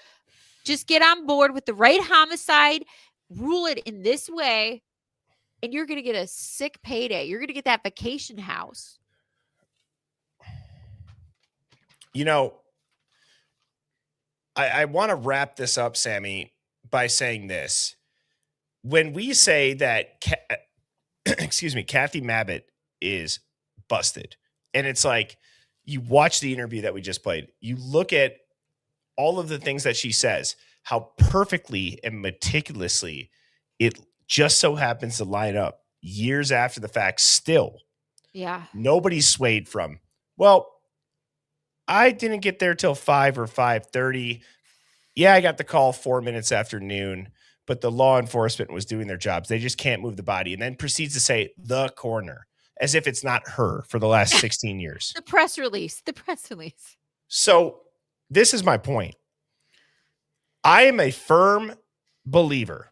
Just get on board with the right homicide, rule it in this way, and you're going to get a sick payday. You're going to get that vacation house. You know, I want to wrap this up, Sammy, by saying this. When we say that, Kathy Mabbitt is busted, and it's like, you watch the interview that we just played, you look at all of the things that she says, how perfectly and meticulously it just so happens to line up years after the fact still. Yeah. Nobody's swayed from, well, I didn't get there till 5 or 5:30. Yeah, I got the call 4 minutes after noon, but the law enforcement was doing their jobs. They just can't move the body. And then proceeds to say the coroner, as if it's not her for the last 16 years. The press release. So this is my point. I am a firm believer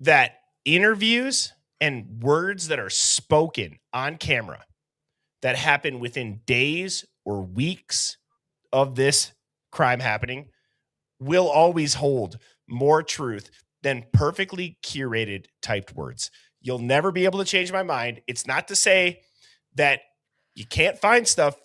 that interviews and words that are spoken on camera that happen within days or weeks of this crime happening will always hold more truth than perfectly curated typed words. You'll never be able to change my mind. It's not to say that you can't find stuff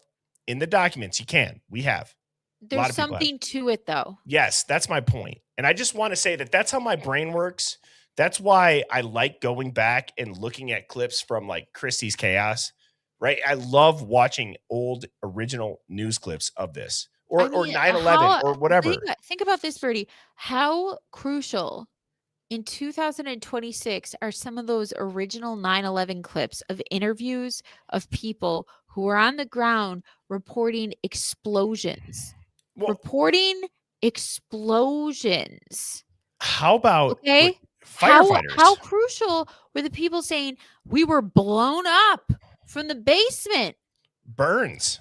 in the documents. You can. We have. There's something to it, though. Yes, that's my point. And I just want to say that that's how my brain works. That's why I like going back and looking at clips from like Christie's Chaos, right? I love watching old original news clips of this or 9/11 or whatever. Think about this, Birdie. How crucial in 2026 are some of those original 9/11 clips of interviews of people who were on the ground reporting explosions. Reporting explosions. How about okay? firefighters? How crucial were the people saying we were blown up from the basement? Burns.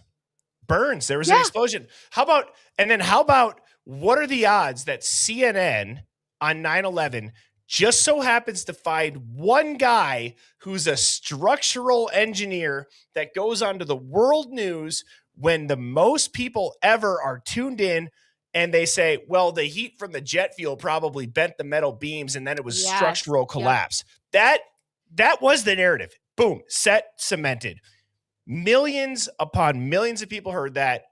There was an explosion. How about what are the odds that CNN on 9/11 just so happens to find one guy who's a structural engineer that goes onto the world news when the most people ever are tuned in, and they say, well, the heat from the jet fuel probably bent the metal beams and then it was structural collapse. That was the narrative. Boom, set, cemented. Millions upon millions of people heard that,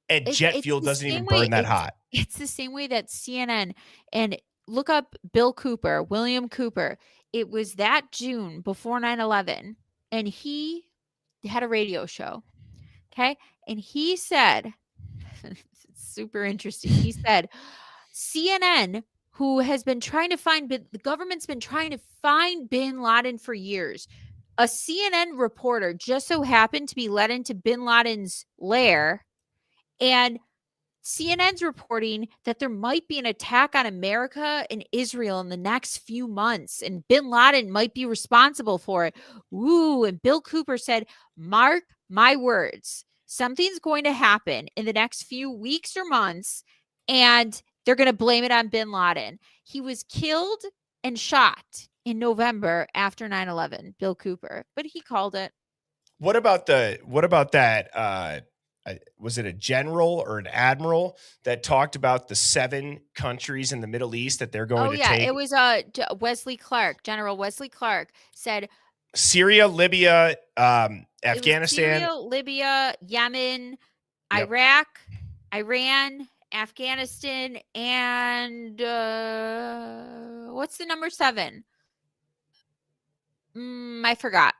and jet fuel doesn't even burn that hot. It's the same way that CNN, and look up William Cooper. It was that June before 9/11, and he had a radio show. Okay. And he said, it's super interesting. He said, CNN, who has been trying to find, the government's been trying to find bin Laden for years. A CNN reporter just so happened to be let into bin Laden's lair, and CNN's reporting that there might be an attack on America and Israel in the next few months, and bin Laden might be responsible for it. Ooh, and Bill Cooper said, mark my words, something's going to happen in the next few weeks or months, and they're going to blame it on bin Laden. He was killed and shot in November after 9/11, Bill Cooper, but he called it. What about that? Was it a general or an admiral that talked about the 7 countries in the Middle East that they're going to take? It was Wesley Clark. General Wesley Clark said Syria, Libya, Afghanistan. Syria, Libya, Yemen, Iraq, Iran, Afghanistan, and what's the number 7? I forgot.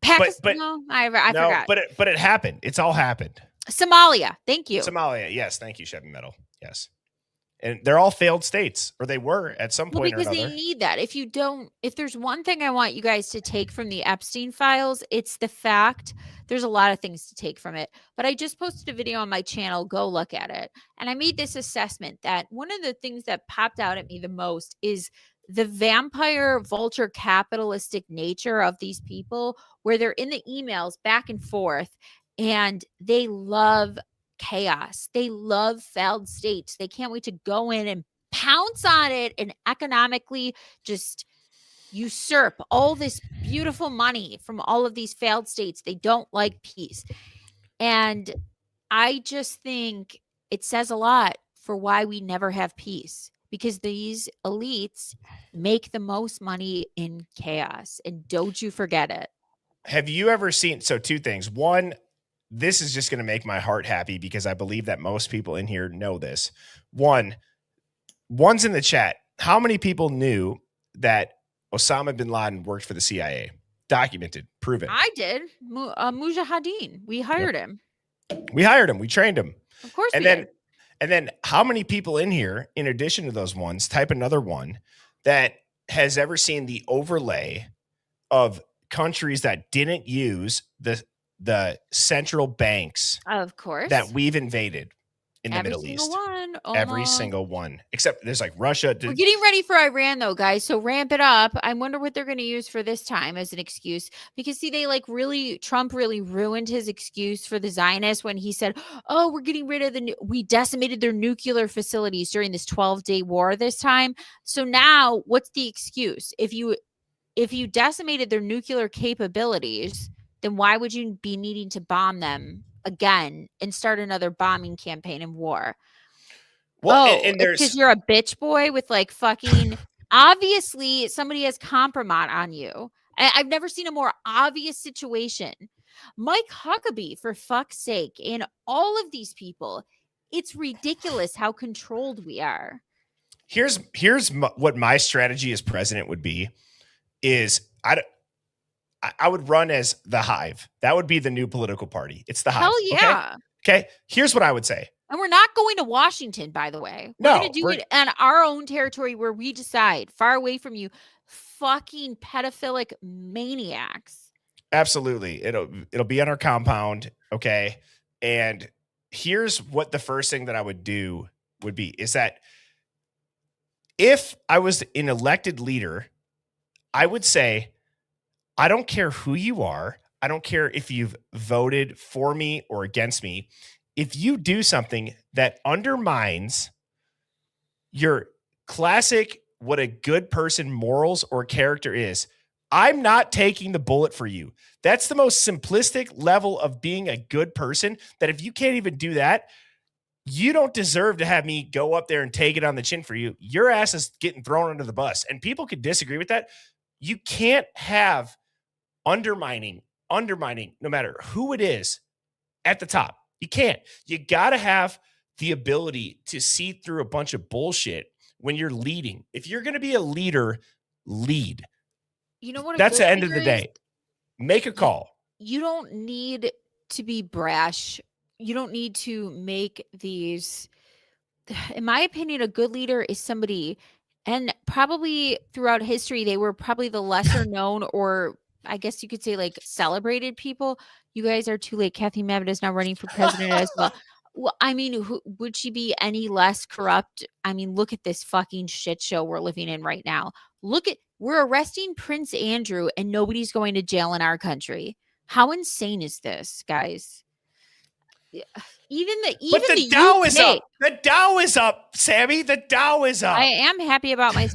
Pakistan. I forgot. But it happened. It's all happened. Somalia. Thank you. Somalia. Yes. Thank you, Chevy Metal. Yes. And they're all failed states, or they were at some point or another. Because they need that. If there's one thing I want you guys to take from the Epstein files, it's the fact there's a lot of things to take from it. But I just posted a video on my channel. Go look at it. And I made this assessment that one of the things that popped out at me the most is the vampire vulture capitalistic nature of these people, where they're in the emails back and forth and they love chaos. They love failed states. They can't wait to go in and pounce on it and economically just usurp all this beautiful money from all of these failed states. They don't like peace. And I just think it says a lot for why we never have peace, because these elites make the most money in chaos. And don't you forget it. Have you ever seen, so 2 things. One, this is just going to make my heart happy because I believe that most people in here know this. One's in the chat. How many people knew that Osama bin Laden worked for the CIA? Documented, proven. I did. Mujahideen. We hired him. We hired him. We trained him. Of course we did. And then how many people in here, in addition to those ones, type another one, that has ever seen the overlay of countries that didn't use the central banks, of course, that we've invaded in the Middle East? Every single one, except there's like Russia. We're getting ready for Iran though, guys. So ramp it up. I wonder what they're going to use for this time as an excuse, because see, Trump really ruined his excuse for the Zionists when he said, oh, we're getting rid of we decimated their nuclear facilities during this 12-day war this time. So now what's the excuse? If you decimated their nuclear capabilities, then why would you be needing to bomb them again and start another bombing campaign and war? Well, and there's because you're a bitch boy with like fucking obviously somebody has compromise on you. I've never seen a more obvious situation. Mike Huckabee, for fuck's sake, and all of these people, it's ridiculous how controlled we are. Here's what my strategy as president would be is I would run as the Hive. That would be the new political party. It's the Hive. Hell yeah. Okay. Here's what I would say. And we're not going to Washington, by the way. We're going to do it on our own territory where we decide, far away from you fucking pedophilic maniacs. Absolutely. It'll be on our compound. Okay. And here's what the first thing that I would do would be is that if I was an elected leader, I would say, I don't care who you are. I don't care if you've voted for me or against me. If you do something that undermines your classic, what a good person morals or character is, I'm not taking the bullet for you. That's the most simplistic level of being a good person, that if you can't even do that, you don't deserve to have me go up there and take it on the chin for you. Your ass is getting thrown under the bus. And people could disagree with that. You can't have undermining, no matter who it is at the top. You can't. You got to have the ability to see through a bunch of bullshit when you're leading. If you're going to be a leader, lead. You know what? That's the end of the day. Make a call. You don't need to be brash. You don't need to make these. In my opinion, a good leader is somebody, and probably throughout history, they were probably the lesser known, or I guess you could say like celebrated people. You guys are too late. Kathy Mabbitt is now running for president as well. Well, I mean, would she be any less corrupt? I mean, look at this fucking shit show we're living in right now. We're arresting Prince Andrew and nobody's going to jail in our country. How insane is this, guys? Even the Dow UK, is up. The Dow is up, Sammy. The Dow is up. I am happy about my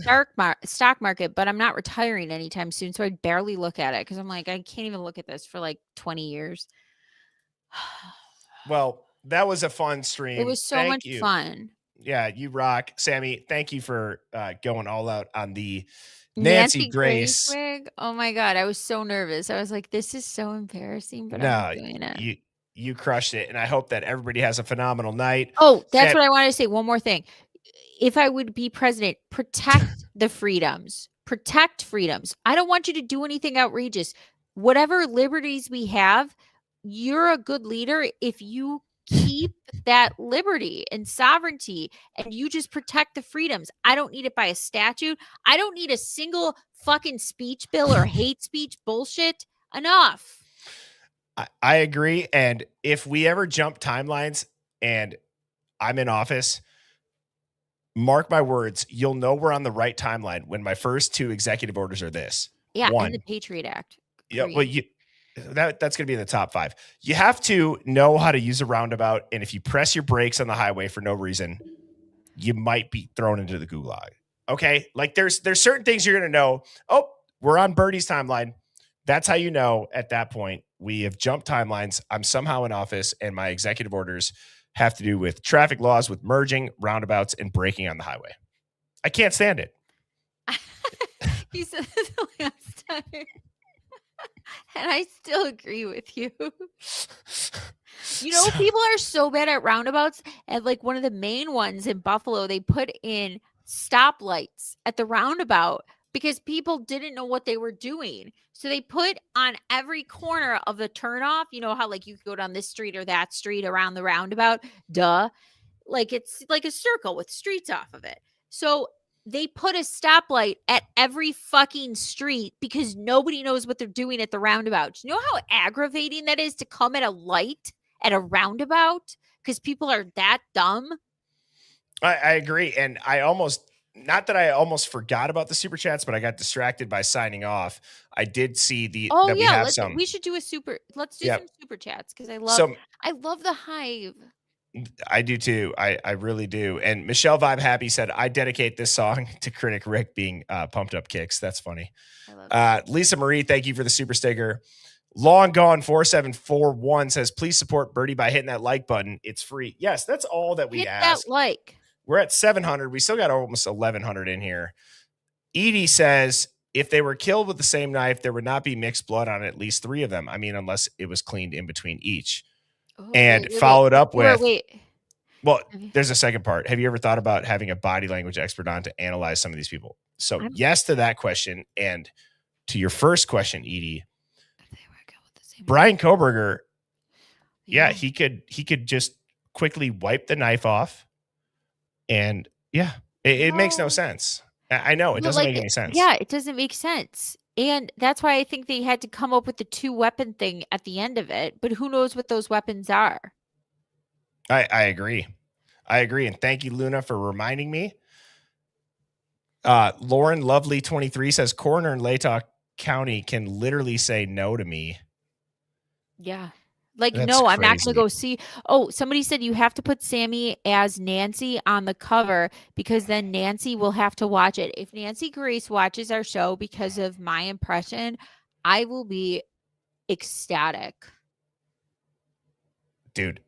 stock market, but I'm not retiring anytime soon, so I barely look at it because I'm like, I can't even look at this for like 20 years. Well, that was a fun stream. It was so much fun. Yeah, you rock, Sammy. Thank you for going all out on the Nancy Grace wig. Oh my god, I was so nervous. I was like, this is so embarrassing, but I'm doing it. You crushed it, and I hope that everybody has a phenomenal night. Oh, that's what I wanted to say. One more thing. If I would be president, protect the freedoms. Protect freedoms. I don't want you to do anything outrageous. Whatever liberties we have, you're a good leader if you keep that liberty and sovereignty and you just protect the freedoms. I don't need it by a statute. I don't need a single fucking speech bill or hate speech bullshit. Enough. I agree. And if we ever jump timelines and I'm in office, mark my words, you'll know we're on the right timeline when my first 2 executive orders are this. Yeah, One, and the Patriot Act. Yeah, well, that's going to be in the top 5. You have to know how to use a roundabout, and if you press your brakes on the highway for no reason, you might be thrown into the gulag. Okay, like there's certain things you're going to know. Oh, we're on Bernie's timeline. That's how you know at that point we have jumped timelines. I'm somehow in office, and my executive orders have to do with traffic laws, with merging, roundabouts, and braking on the highway. I can't stand it. You said this the last time. And I still agree with you. You know, people are so bad at roundabouts. And like one of the main ones in Buffalo, they put in stoplights at the roundabout because people didn't know what they were doing. So they put on every corner of the turnoff, you know how like you could go down this street or that street around the roundabout? Duh. Like it's like a circle with streets off of it. So they put a stoplight at every fucking street because nobody knows what they're doing at the roundabout. You know how aggravating that is to come at a light at a roundabout because people are that dumb? I agree. And I almost forgot about the super chats, but I got distracted by signing off. I did see we should do let's do some super chats because I love the Hive. I do too. I really do. And Michelle Vibe Happy said, I dedicate this song to critic Rick being pumped up kicks. That's funny. I love Lisa Marie, thank you for the super sticker. Long Gone 4741 says, please support Birdie by hitting that like button. It's free. Yes, that's all that we ask. That like. We're at 700. We still got almost 1,100 in here. Edie says, if they were killed with the same knife, there would not be mixed blood on at least 3 of them. I mean, unless it was cleaned in between each. Oh, and followed up with, wait. Well, there's a second part. Have you ever thought about having a body language expert on to analyze some of these people? So yes to that question. And to your first question, Edie, Brian Koberger, yeah, he could just quickly wipe the knife off. And yeah, it makes no sense. I know it doesn't make any sense. Yeah, it doesn't make sense. And that's why I think they had to come up with the 2-weapon thing at the end of it. But who knows what those weapons are? I agree. And thank you, Luna, for reminding me. Lauren Lovely 23 says coroner in Latah County can literally say no to me. Yeah. Like, That's no, I'm not going crazy. to go see. Oh, somebody said you have to put Sammy as Nancy on the cover because then Nancy will have to watch it. If Nancy Grace watches our show because of my impression, I will be ecstatic. Dude.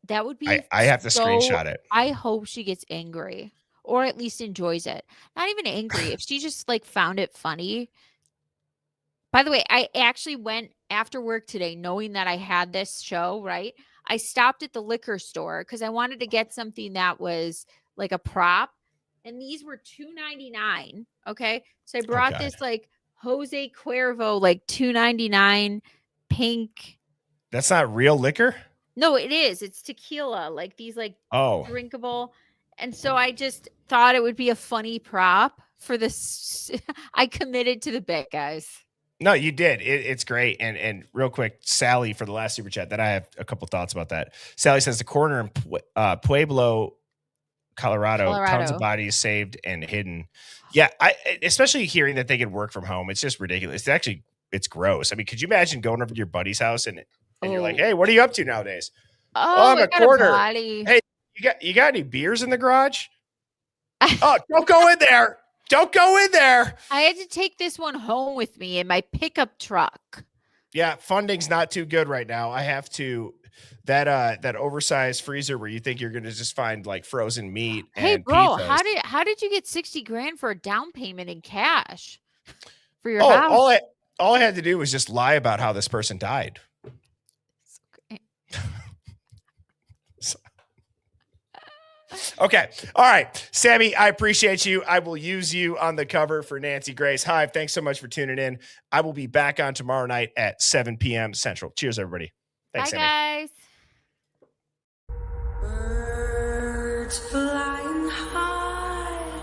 That would be I have to screenshot it. I hope she gets angry or at least enjoys it. Not even angry. If she just like found it funny. By the way, I actually went after work today knowing that I had this show, right? I stopped at the liquor store because I wanted to get something that was like a prop. And these were $2.99. Okay. So I brought this like Jose Cuervo, like $2.99 pink. That's not real liquor? No, it is. It's tequila, like these like Oh, drinkable. And so I just thought it would be a funny prop for this. I committed to the bit, guys. no, you did. It's great. And real quick, Sally for the last super chat. That I have a couple thoughts about that. Sally says the coroner in Pueblo, Colorado, tons of bodies saved and hidden. Yeah, especially hearing that they could work from home. It's just ridiculous. It's gross. I mean, could you imagine going over to your buddy's house and you're like, hey, what are you up to nowadays? Oh, I'm a coroner. Hey, you got any beers in the garage? Oh, don't go in there. Don't go in there. I had to take this one home with me in my pickup truck. Yeah, funding's not too good right now. I have to that oversized freezer where you think you're gonna just find like frozen meat. Hey, and bro, pizzas. how did you get $60,000 for a down payment in cash for your house? All I had to do was just lie about how this person died. Okay. All right. Sammy, I appreciate you. I will use you on the cover for Nancy Grace Hive. Thanks so much for tuning in. I will be back on tomorrow night at 7 p.m. Central. Cheers, everybody. Thanks, Bye, Sammy. guys. Birds flying high,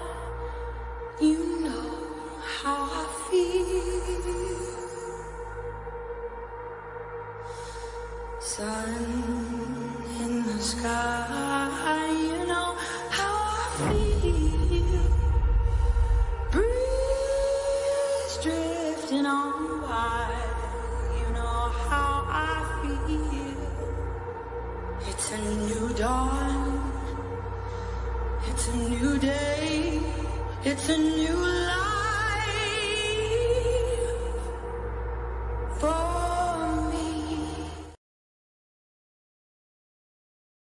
you know how I feel. Sun in the sky, you know how I feel. Breeze drifting on by, you know how I feel. It's a new dawn, it's a new day, it's a new life.